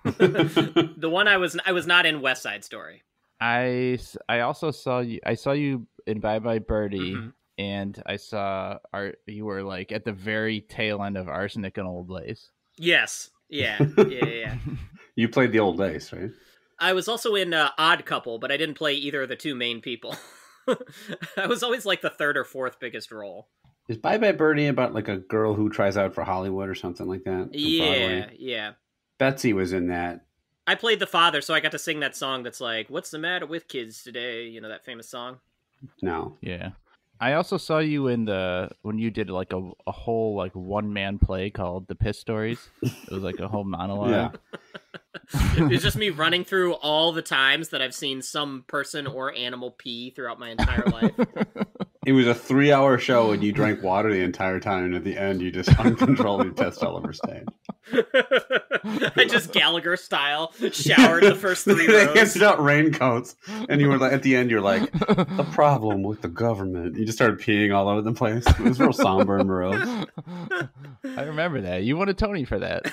Speaker 1: The one I was not in West Side Story.
Speaker 2: I also saw you. I saw you in Bye Bye Birdie,
Speaker 1: Mm-hmm.
Speaker 2: and I saw you were like at the very tail end of Arsenic and Old Lace.
Speaker 1: Yes. Yeah.
Speaker 3: You played the Old Lace, right?
Speaker 1: I was also in Odd Couple, but I didn't play either of the 2 main people. I was always like the 3rd or 4th biggest role.
Speaker 3: Is Bye Bye Birdie about like a girl who tries out for Hollywood or something like that?
Speaker 1: Yeah.
Speaker 3: Betsy was in that.
Speaker 1: I played the father, so I got to sing that song that's like, "What's the matter with kids today?" You know, that famous song?
Speaker 3: No.
Speaker 2: Yeah. I also saw you in when you did like a whole like 1-man play called The Piss Stories. It was like a whole monologue.
Speaker 3: Yeah.
Speaker 1: It was just me running through all the times that I've seen some person or animal pee throughout my entire life.
Speaker 3: It was a 3-hour show and you drank water the entire time, and at the end you just uncontrollably pissed all over stage.
Speaker 1: I just Gallagher style showered the first 3
Speaker 3: They
Speaker 1: rows.
Speaker 3: handed out raincoats, and you were like, at the end, you're like, the problem with the government. You just started peeing all over the place. It was real somber and morose.
Speaker 2: I remember that. You won a Tony for that.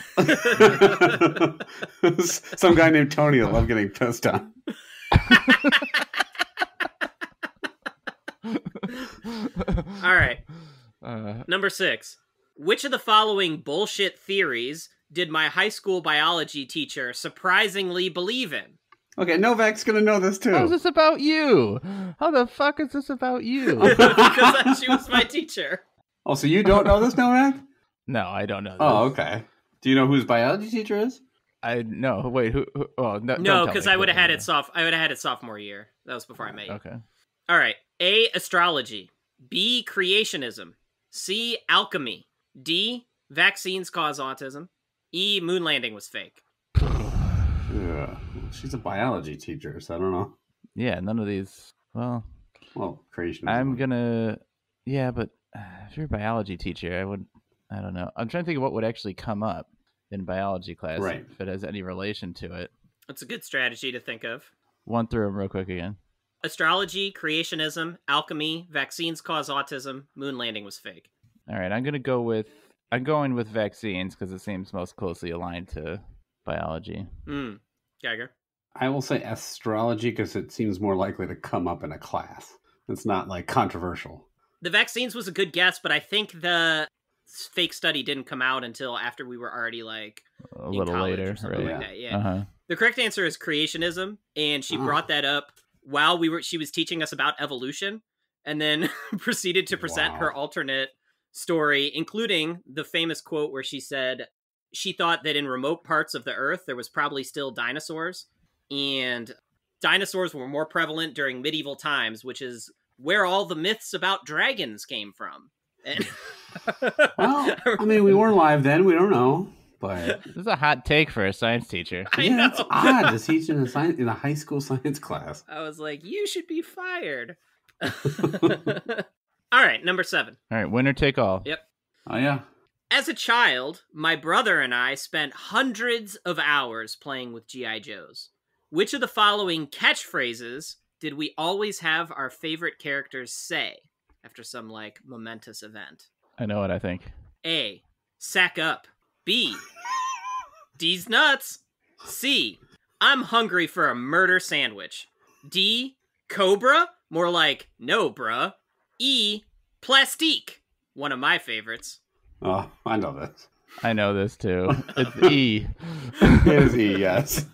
Speaker 3: Some guy named Tony that loved getting pissed on.
Speaker 1: All right. Number 6. Which of the following bullshit theories did my high school biology teacher surprisingly believe in?
Speaker 3: Okay, Novak's going to know this too.
Speaker 2: How is this about you? How the fuck is this about you?
Speaker 1: Because she was my teacher.
Speaker 3: Oh, so you don't know this, Novak?
Speaker 2: No, I don't know this.
Speaker 3: Oh, okay. Do you know who his biology teacher is?
Speaker 2: I no. Wait, who oh,
Speaker 1: No, because I would have had it sophomore year. That was before I met you.
Speaker 2: Okay.
Speaker 1: All right. A, astrology. B, creationism. C, alchemy. D, vaccines cause autism. E, moon landing was fake.
Speaker 3: Yeah, she's a biology teacher, so I don't know.
Speaker 2: Yeah, none of these. Well,
Speaker 3: creation.
Speaker 2: I'm gonna. Yeah, but if you're a biology teacher, I don't know. I'm trying to think of what would actually come up in biology class,
Speaker 3: right,
Speaker 2: if it has any relation to it.
Speaker 1: That's a good strategy to think of.
Speaker 2: One through them real quick again.
Speaker 1: Astrology, creationism, alchemy, vaccines cause autism, moon landing was fake.
Speaker 2: All right, I'm going with vaccines because it seems most closely aligned to biology.
Speaker 1: Geiger.
Speaker 3: I will say astrology because it seems more likely to come up in a class. It's not like controversial.
Speaker 1: The vaccines was a good guess, but I think the fake study didn't come out until after we were already like
Speaker 2: a little later,
Speaker 1: right?
Speaker 2: Like
Speaker 1: that. Yeah.
Speaker 2: Uh-huh.
Speaker 1: The correct answer is creationism, and she brought that up while she was teaching us about evolution, and then proceeded to present her alternate story, including the famous quote where she said she thought that in remote parts of the earth there was probably still dinosaurs, and dinosaurs were more prevalent during medieval times, which is where all the myths about dragons came from. And
Speaker 3: well, I mean, we weren't live then. We don't know. But
Speaker 2: this is a hot take for a science teacher.
Speaker 1: I know.
Speaker 3: It's odd to teach in a high school science class.
Speaker 1: I was like, you should be fired. All right, number 7.
Speaker 2: All right, winner take all.
Speaker 1: Yep.
Speaker 3: Oh, yeah.
Speaker 1: As a child, my brother and I spent hundreds of hours playing with G.I. Joes. Which of the following catchphrases did we always have our favorite characters say after some, like, momentous event?
Speaker 2: I know what I think.
Speaker 1: A. Sack up. B. D's nuts. C. I'm hungry for a murder sandwich. D. Cobra? More like, no, bruh. E. Plastique. One of my favorites.
Speaker 3: Oh, I know this.
Speaker 2: I know this too. It's E.
Speaker 3: It is E, yes.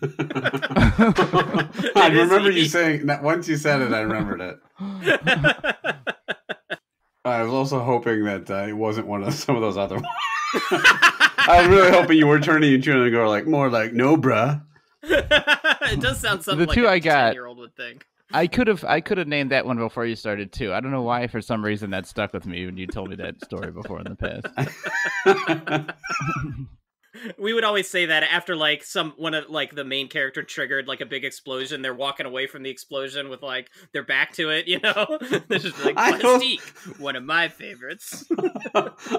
Speaker 3: I remember you saying that once you said it, I remembered it. I was also hoping that it wasn't one of some of those other ones. I was really hoping you were turning into and go like more like no, bruh.
Speaker 1: It does sound something
Speaker 2: The
Speaker 1: like
Speaker 2: two
Speaker 1: a
Speaker 2: I got-
Speaker 1: 10-year-old would think.
Speaker 2: I could have named that one before you started too. I don't know why, for some reason, that stuck with me when you told me that story before in the past.
Speaker 1: We would always say that after like one of like the main character triggered like a big explosion. They're walking away from the explosion with like their back to it, you know. They're just like Plastique, one of my favorites.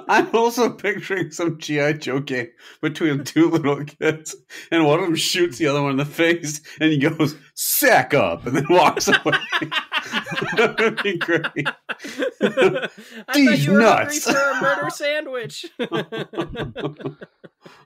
Speaker 3: I'm also picturing some G.I. Joe game between two little kids, and one of them shoots the other one in the face, and he goes "sack up" and then walks away. That would be great.
Speaker 1: I thought you were hungry for a murder sandwich.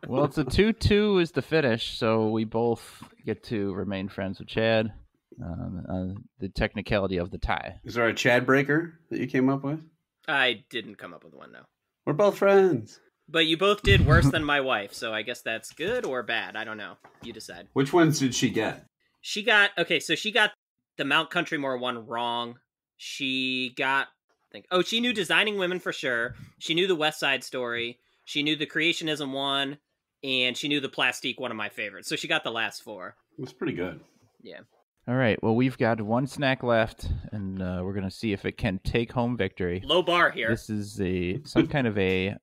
Speaker 2: Well, it's a 2-2 is the finish, so we both get to remain friends with Chad. The technicality of the tie.
Speaker 3: Is there a Chad breaker that you came up with?
Speaker 1: I didn't come up with one, no.
Speaker 3: We're both friends.
Speaker 1: But you both did worse than my wife, so I guess that's good or bad. I don't know. You decide.
Speaker 3: Which ones did she get?
Speaker 1: She got the Mount Countrymore one wrong. She got, she knew Designing Women for sure. She knew the West Side Story. She knew the Creationism one, and she knew the Plastique, one of my favorites. So she got the last four.
Speaker 3: It was pretty good.
Speaker 1: Yeah.
Speaker 2: All right. Well, we've got one snack left, and we're going to see if it can take home victory.
Speaker 1: Low bar here.
Speaker 2: This is some kind of a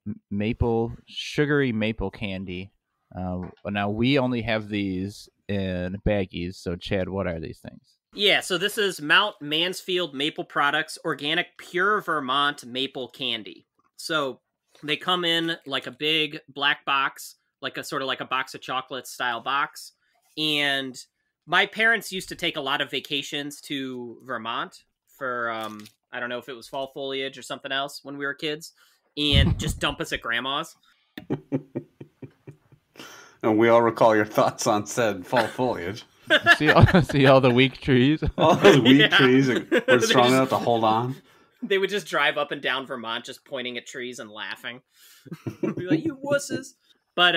Speaker 2: sugary maple candy. Now, we only have these in baggies. So, Chad, what are these things?
Speaker 1: Yeah, so this is Mount Mansfield Maple Products Organic Pure Vermont Maple Candy. So they come in like a big black box, like a sort of like a box of chocolates style box. And my parents used to take a lot of vacations to Vermont for, I don't know if it was fall foliage or something else when we were kids, and just dump us at grandma's.
Speaker 3: And we all recall your thoughts on said fall foliage.
Speaker 2: See all the weak trees?
Speaker 3: All those weak trees that were strong enough to hold on.
Speaker 1: They would just drive up and down Vermont just pointing at trees and laughing. Be like, you wusses. But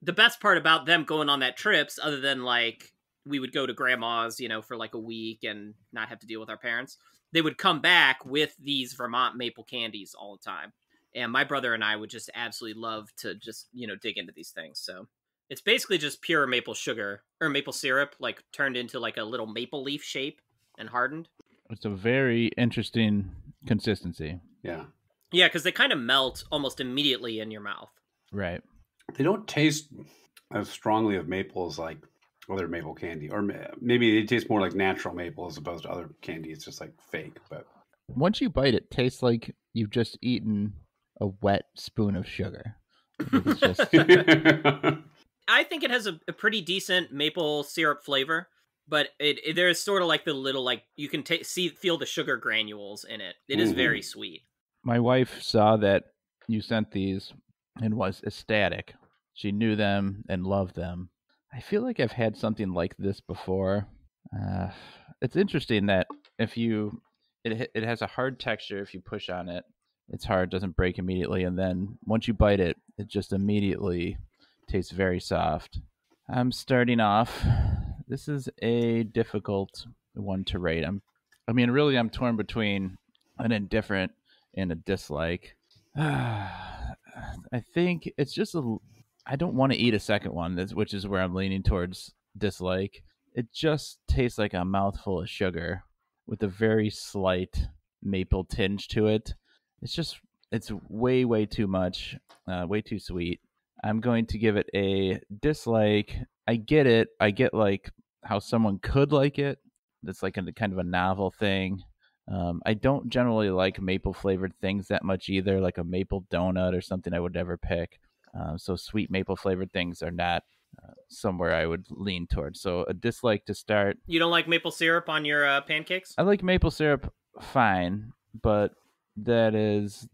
Speaker 1: the best part about them going on that trips, other than like we would go to grandma's, you know, for like a week and not have to deal with our parents, they would come back with these Vermont maple candies all the time. And my brother and I would just absolutely love to just, you know, dig into these things. So it's basically just pure maple sugar or maple syrup, like turned into like a little maple leaf shape and hardened.
Speaker 2: It's a very interesting consistency.
Speaker 3: Yeah.
Speaker 1: Yeah, because they kind of melt almost immediately in your mouth.
Speaker 2: Right.
Speaker 3: They don't taste as strongly of maple as like other maple candy. Or maybe they taste more like natural maple as opposed to other candy. It's just like fake. But
Speaker 2: once you bite it, tastes like you've just eaten a wet spoon of sugar. It's just...
Speaker 1: I think it has a pretty decent maple syrup flavor, but there's sort of like the little, like, you can feel the sugar granules in it. It is very sweet.
Speaker 2: My wife saw that you sent these and was ecstatic. She knew them and loved them. I feel like I've had something like this before. It's interesting that if it has a hard texture. If you push on it, it's hard, doesn't break immediately, and then once you bite it, it just immediately tastes very soft. I'm starting off. This is a difficult one to rate. I'm torn between an indifferent and a dislike. I think it's just I don't want to eat a second one, which is where I'm leaning towards dislike. It just tastes like a mouthful of sugar with a very slight maple tinge to it. It's way, way too much, way too sweet. I'm going to give it a dislike. I get it. I get like how someone could like it. It's like a kind of a novel thing. I don't generally like maple flavored things that much either, like a maple donut or something I would never pick. So sweet maple flavored things are not somewhere I would lean towards. So a dislike to start.
Speaker 1: You don't like maple syrup on your pancakes?
Speaker 2: I like maple syrup fine, but this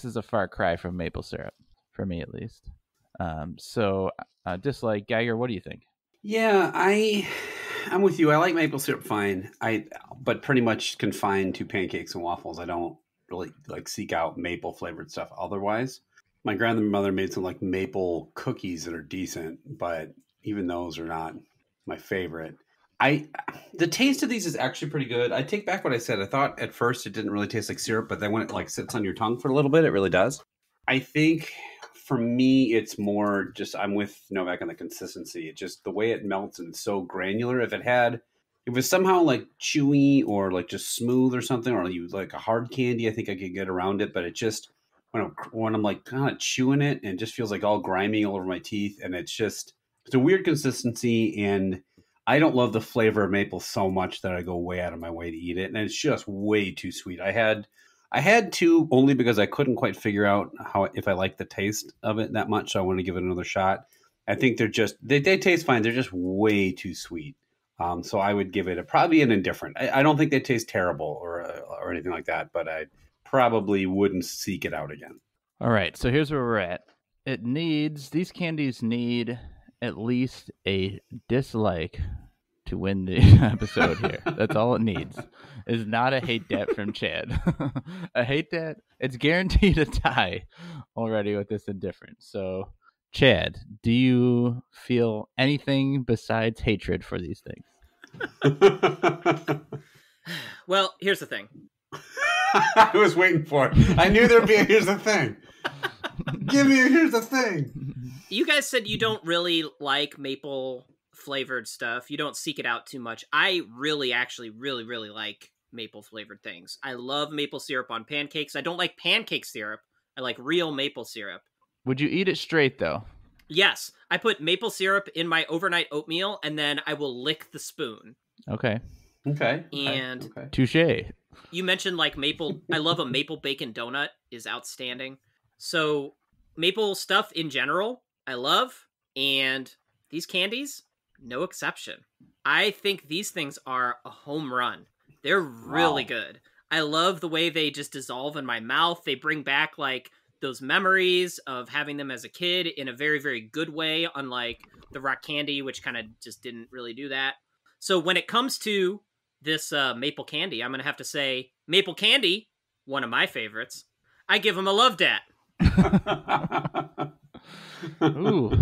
Speaker 2: is a far cry from maple syrup, for me at least. So dislike. Geiger, what do you think?
Speaker 3: Yeah, I'm with you. I like maple syrup fine. But pretty much confined to pancakes and waffles. I don't really like seek out maple flavored stuff otherwise. My grandmother made some like maple cookies that are decent, but even those are not my favorite. The taste of these is actually pretty good. I take back what I said. I thought at first it didn't really taste like syrup, but then when it like sits on your tongue for a little bit, it really does. I think for me, it's more just I'm with Novak on the consistency. It just the way it melts and it's so granular. If it was somehow like chewy or like just smooth or something, or you like a hard candy, I think I could get around it. But it just when I'm like kind of chewing it and it just feels like all grimy all over my teeth, and it's a weird consistency. And I don't love the flavor of maple so much that I go way out of my way to eat it, and it's just way too sweet. I had to only because I couldn't quite figure out if I like the taste of it that much. So I want to give it another shot. I think they taste fine. They're just way too sweet. So I would give it probably an indifferent. I don't think they taste terrible or anything like that, but I probably wouldn't seek it out again.
Speaker 2: All right, so here's where we're at. These candies need at least a dislike to win the episode here. That's all it needs. Is not a hate dat from Chad. A hate dat, it's guaranteed a tie already with this indifference. So, Chad, do you feel anything besides hatred for these things?
Speaker 1: Well, here's the thing.
Speaker 3: I was waiting for it. I knew there'd be a here's the thing. Give me a here's the thing.
Speaker 1: You guys said you don't really like maple flavored stuff. You don't seek it out too much. I actually really like maple flavored things. I love maple syrup on pancakes. I don't like pancake syrup. I like real maple syrup.
Speaker 2: Would you eat it straight though?
Speaker 1: Yes. I put maple syrup in my overnight oatmeal and then I will lick the spoon.
Speaker 2: Okay.
Speaker 1: And
Speaker 2: touche.
Speaker 1: You mentioned like maple. I love a maple bacon donut is outstanding. So maple stuff in general, I love. And these candies, no exception. I think these things are a home run. They're really good. I love the way they just dissolve in my mouth. They bring back like those memories of having them as a kid in a very, very good way, unlike the rock candy, which kind of just didn't really do that. So when it comes to this maple candy, I'm going to have to say maple candy, one of my favorites. I give them a love dat.
Speaker 2: Ooh,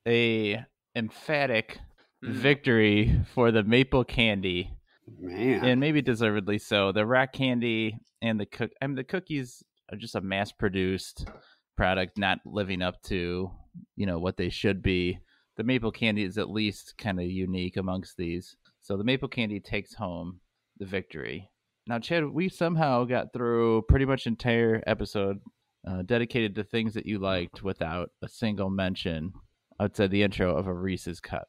Speaker 2: a emphatic victory for the maple candy.
Speaker 3: Man.
Speaker 2: And maybe deservedly so. The rock candy and the cookies are just a mass-produced product, not living up to, what they should be. The maple candy is at least kind of unique amongst these. So the maple candy takes home the victory. Now, Chad, we somehow got through pretty much entire episode dedicated to things that you liked without a single mention outside the intro of a Reese's cup.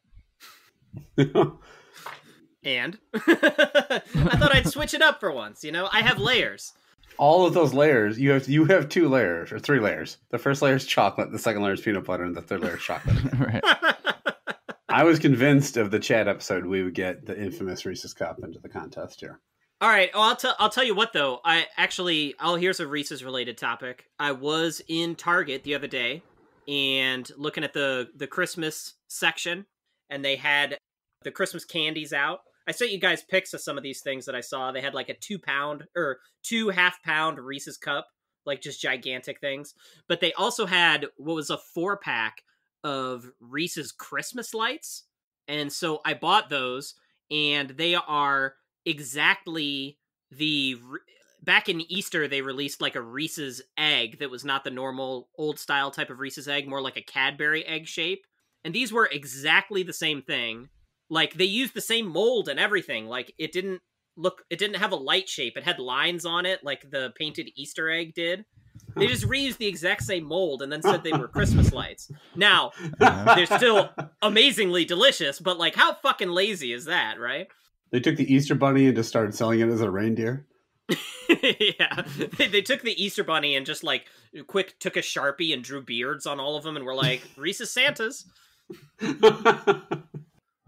Speaker 1: And I thought I'd switch it up for once. I have layers.
Speaker 3: All of those layers, you have 2 layers or 3 layers. The first layer is chocolate, the second layer is peanut butter, and the third layer is chocolate.
Speaker 2: Right.
Speaker 3: I was convinced of the Chad episode we would get the infamous Reese's cup into the contest here.
Speaker 1: All right. Well, I'll tell you what though. Here's a Reese's related topic. I was in Target the other day and looking at the Christmas section, and they had the Christmas candies out. I sent you guys pics of some of these things that I saw. They had like a 2-pound or 2 half-pound Reese's cup, like just gigantic things. But they also had what was a 4-pack of Reese's Christmas lights. And so I bought those, and they are exactly back in Easter, they released like a Reese's egg that was not the normal old style type of Reese's egg, more like a Cadbury egg shape. And these were exactly the same thing. Like they used the same mold and everything. Like it didn't have a light shape. It had lines on it like the painted Easter egg did. They just reused the exact same mold and then said they were Christmas lights. Now, they're still amazingly delicious, but like how fucking lazy is that, right?
Speaker 3: They took the Easter bunny and just started selling it as a reindeer.
Speaker 1: Yeah, they took the Easter bunny and just like took a Sharpie and drew beards on all of them and were like, Reese's Santas.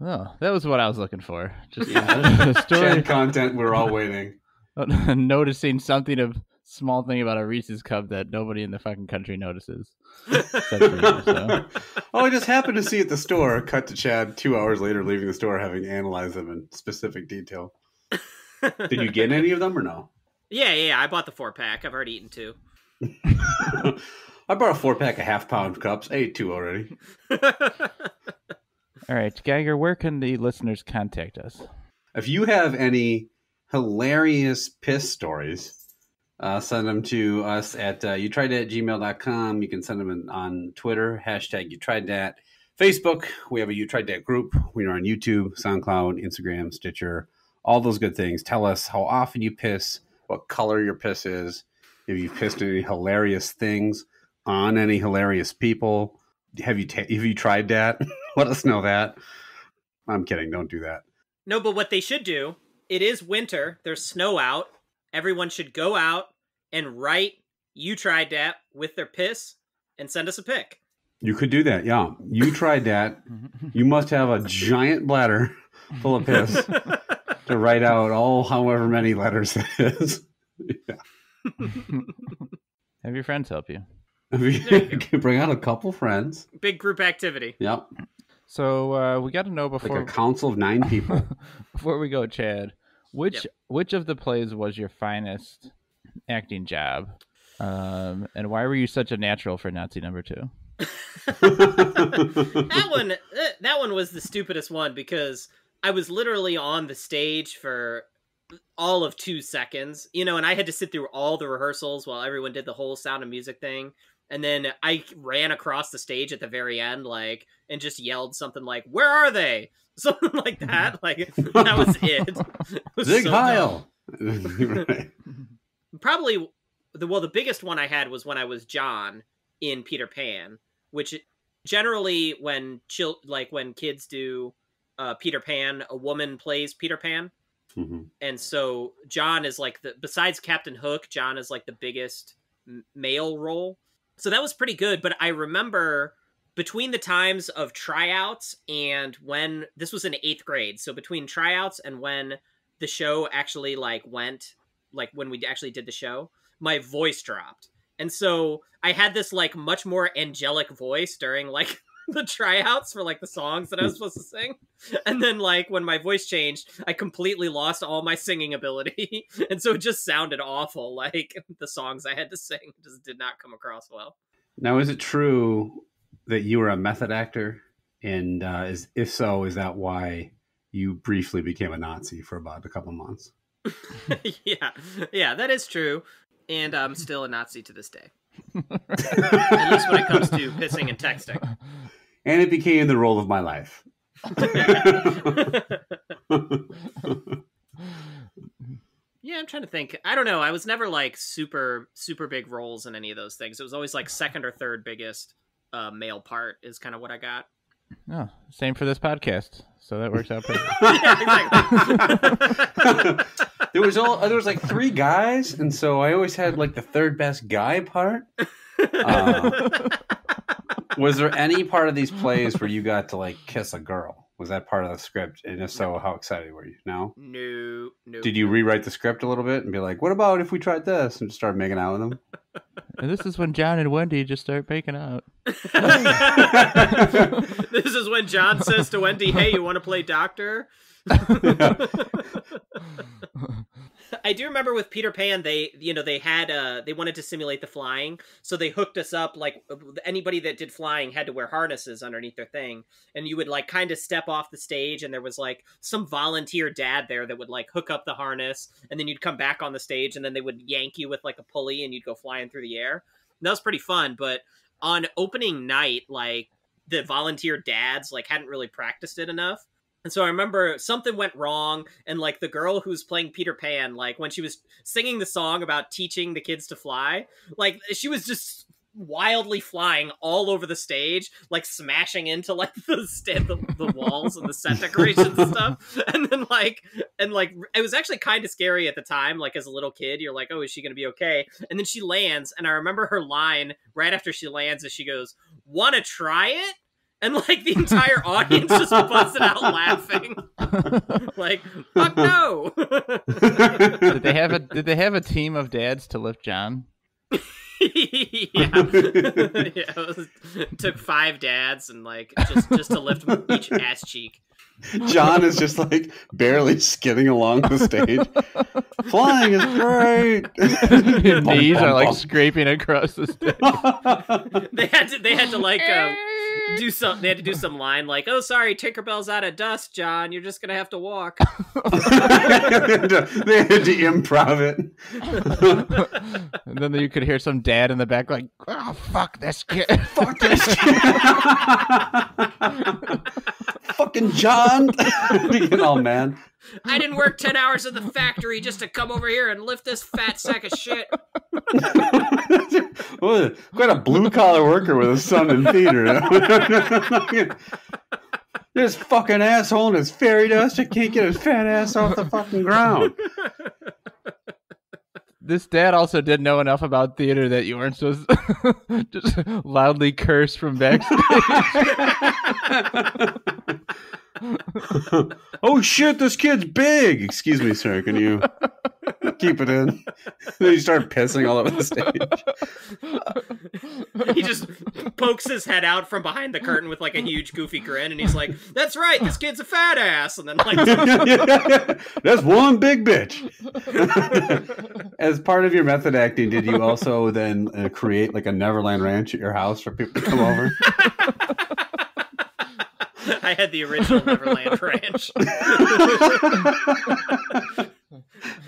Speaker 2: Oh, that was what I was looking for. Just
Speaker 3: Yeah.
Speaker 2: a story.
Speaker 3: Chad content, we're all waiting.
Speaker 2: Noticing something small thing about a Reese's cup that nobody in the fucking country notices. Except for you, so.
Speaker 3: Oh, I just happened to see at the store. Cut to Chad 2 hours later leaving the store, having analyzed them in specific detail. Did you get any of them or no?
Speaker 1: Yeah. I bought the 4-pack. I've already eaten 2.
Speaker 3: I bought a 4-pack of half-pound cups. I ate 2 already.
Speaker 2: All right, Geiger, where can the listeners contact us?
Speaker 3: If you have any hilarious piss stories, send them to us at youtrieddat@gmail.com. You can send them on Twitter, #YouTriedThat. Facebook, we have a You Tried Dat group. We are on YouTube, SoundCloud, Instagram, Stitcher, all those good things. Tell us how often you piss, what color your piss is, if you've pissed any hilarious things on any hilarious people. Have you tried that? Let us know that. I'm kidding. Don't do that.
Speaker 1: No, but what they should do, it is winter. There's snow out. Everyone should go out and write "You Tried Dat" with their piss and send us a pic.
Speaker 3: You could do that, yeah. You tried that. You must have a giant bladder full of piss to write out however many letters it is. Yeah.
Speaker 2: Have your friends help you.
Speaker 3: You can bring out a couple friends.
Speaker 1: Big group activity.
Speaker 3: Yep.
Speaker 2: So we got to know
Speaker 3: Like
Speaker 2: before
Speaker 3: a council of 9 people.
Speaker 2: before we go, Chad, which of the plays was your finest acting job, and why were you such a natural for Nazi number 2?
Speaker 1: that one was the stupidest one because I was literally on the stage for all of 2 seconds, and I had to sit through all the rehearsals while everyone did the whole Sound of Music thing. And then I ran across the stage at the very end, and just yelled something like, "Where are they?" Something like that. That was it. It was
Speaker 3: Zig
Speaker 1: so
Speaker 3: Heil.
Speaker 1: right. Probably, the biggest one I had was when I was John in Peter Pan, which generally when kids do Peter Pan, a woman plays Peter Pan.
Speaker 3: Mm-hmm.
Speaker 1: And so John is besides Captain Hook, John is the biggest male role. So that was pretty good. But I remember between the times of tryouts and when this was in 8th grade. So between tryouts and when the show actually went, when we actually did the show, my voice dropped. And so I had this much more angelic voice during the tryouts for the songs that I was supposed to sing. And then when my voice changed, I completely lost all my singing ability. And so it just sounded awful. The songs I had to sing just did not come across well.
Speaker 3: Now, is it true that you were a method actor? And if so, is that why you briefly became a Nazi for about a couple months?
Speaker 1: Yeah, that is true. And I'm still a Nazi to this day. At least when it comes to pissing and texting.
Speaker 3: And it became the role of my life.
Speaker 1: Yeah, I'm trying to think. I don't know. I was never super, super big roles in any of those things. It was always second or third biggest male part is kind of what I got.
Speaker 2: Oh, same for this podcast. So that works out perfect.
Speaker 1: Yeah, exactly.
Speaker 3: There was 3 guys, and so I always had the third best guy part. Was there any part of these plays where you got to kiss a girl? Was that part of the script? And if so, how excited were you? No?
Speaker 1: No.
Speaker 3: Did you rewrite the script a little bit and be like, what about if we tried this? And just start making out with them?
Speaker 2: And this is when John and Wendy just start making out.
Speaker 1: This is when John says to Wendy, "Hey, you want to play doctor?" I do remember with Peter Pan, they had they wanted to simulate the flying, so they hooked us up. Anybody that did flying had to wear harnesses underneath their thing, and you would kind of step off the stage, and there was some volunteer dad there that would hook up the harness, and then you'd come back on the stage, and then they would yank you with a pulley, and you'd go flying through the air. And that was pretty fun. But on opening night, the volunteer dads hadn't really practiced it enough. And so I remember something went wrong, and the girl who's playing Peter Pan, when she was singing the song about teaching the kids to fly, she was just wildly flying all over the stage, smashing into the walls and the set decorations and stuff. And then it was actually kind of scary at the time. As a little kid, you're oh, is she gonna be okay? And then she lands, and I remember her line right after she lands is she goes, "Want to try it?" And like the entire audience just busted out laughing. Like, fuck no.
Speaker 2: Did they have a team of dads to lift John?
Speaker 1: It took 5 dads and like just to lift each ass cheek.
Speaker 3: John is just like barely skidding along the stage. Flying is great.
Speaker 2: His knees are like scraping across the stage.
Speaker 1: They had to like do some. They had to do some line like, "Oh, sorry, Tinkerbell's out of dust, John. You're just gonna have to walk."
Speaker 3: They had to improv it.
Speaker 2: And then you could hear some dad in the back like, "Oh, fuck this kid!
Speaker 3: Fuck this kid! Fucking John!" Get all mad.
Speaker 1: I didn't work 10 hours at the factory just to come over here and lift this fat sack of shit.
Speaker 3: Quite a blue-collar worker with a son in theater. This fucking asshole in his fairy dust. I can't get his fat ass off the fucking ground.
Speaker 2: This dad also didn't know enough about theater that you weren't supposed to just loudly curse from backstage.
Speaker 3: Oh shit, this kid's big. Excuse me, sir. Can you keep it in? Then you start pissing all over the stage.
Speaker 1: He just pokes his head out from behind the curtain with like a huge goofy grin, and he's like, "That's right, this kid's a fat ass." And then like,
Speaker 3: that's one big bitch. As part of your method acting, did you also then create like a Neverland Ranch at your house for people to come over?
Speaker 1: I had the original Neverland Ranch.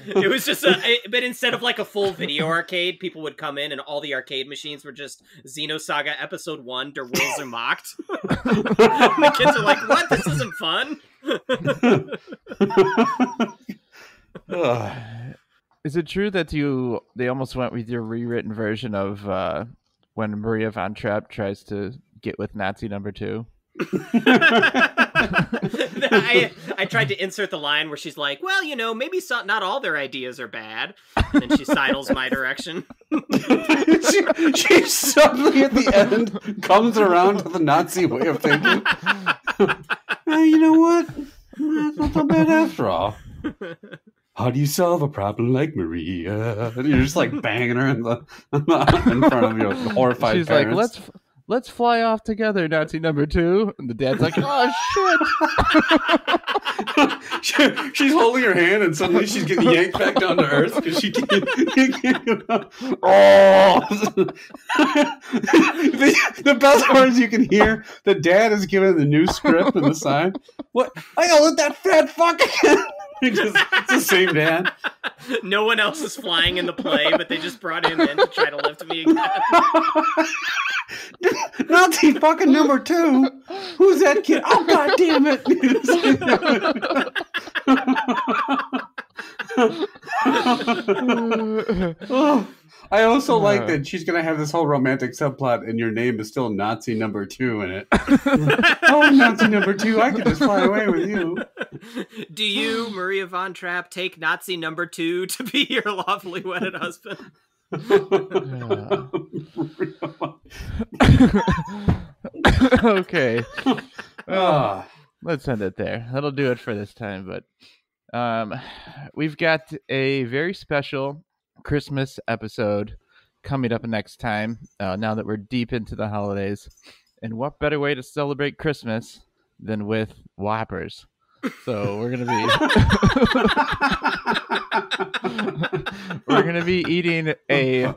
Speaker 1: It was just but instead of like a full video arcade, people would come in and all the arcade machines were just Xenosaga Episode 1, Der Will Zermacht. The kids are like, "What? This isn't fun."
Speaker 2: Is it true that they almost went with your rewritten version of when Maria von Trapp tries to get with Nazi number 2?
Speaker 1: I tried to insert the line where she's like, "Well, you know, maybe not all their ideas are bad," and then she sidles my direction.
Speaker 3: she suddenly at the end comes around to the Nazi way of thinking. You know what? That's not so bad after all. How do you solve a problem like Maria? And you're just like banging her in front of your horrified
Speaker 2: She's
Speaker 3: parents.
Speaker 2: Like, let's fly off together, Nazi number 2. And the dad's like, "Oh
Speaker 3: shit!" She's holding her hand, and suddenly she's getting yanked back down to earth because she can't get up. Oh! The best part is you can hear the dad is giving the new script and the sign. What? I gotta let that fat fuck again. It's the same dad.
Speaker 1: No one else is flying in the play, but they just brought him in to try to lift me again.
Speaker 3: Nazi fucking number 2. Who's that kid? Oh, god damn it. Oh, I also like that she's going to have this whole romantic subplot and your name is still Nazi number 2 in it. Oh, Nazi number 2, I could just fly away with you.
Speaker 1: Do you, Maria von Trapp, take Nazi number 2 to be your lawfully wedded husband?
Speaker 2: Okay. Let's end it there. That'll do it for this time. But we've got a very special Christmas episode coming up next time, now that we're deep into the holidays. And what better way to celebrate Christmas than with Whoppers? So we're gonna be eating a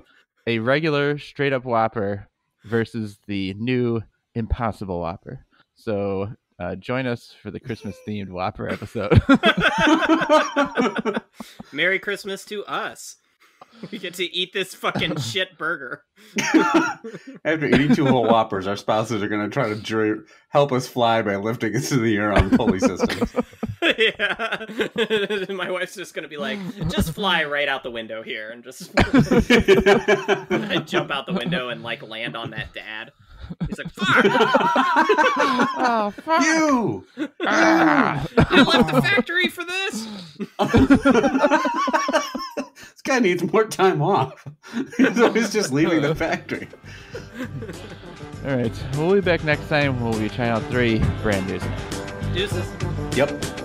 Speaker 2: regular straight up Whopper versus the new Impossible Whopper. So join us for the Christmas themed Whopper episode.
Speaker 1: Merry Christmas to us. We get to eat this fucking shit burger.
Speaker 3: After eating 2 whole Whoppers, our spouses are going to try to help us fly by lifting us to the air on pulley systems.
Speaker 1: Yeah. My wife's just going to be like, "Just fly right out the window here." And just I jump out the window and like land on that dad. He's like, "Fuck!
Speaker 2: Oh, fuck.
Speaker 3: You!
Speaker 1: You left the factory for this?"
Speaker 3: This guy needs more time off. He's always just leaving the factory.
Speaker 2: All right. We'll be back next time. We'll be trying out 3 brand new snacks.
Speaker 1: Deuces.
Speaker 3: Yep.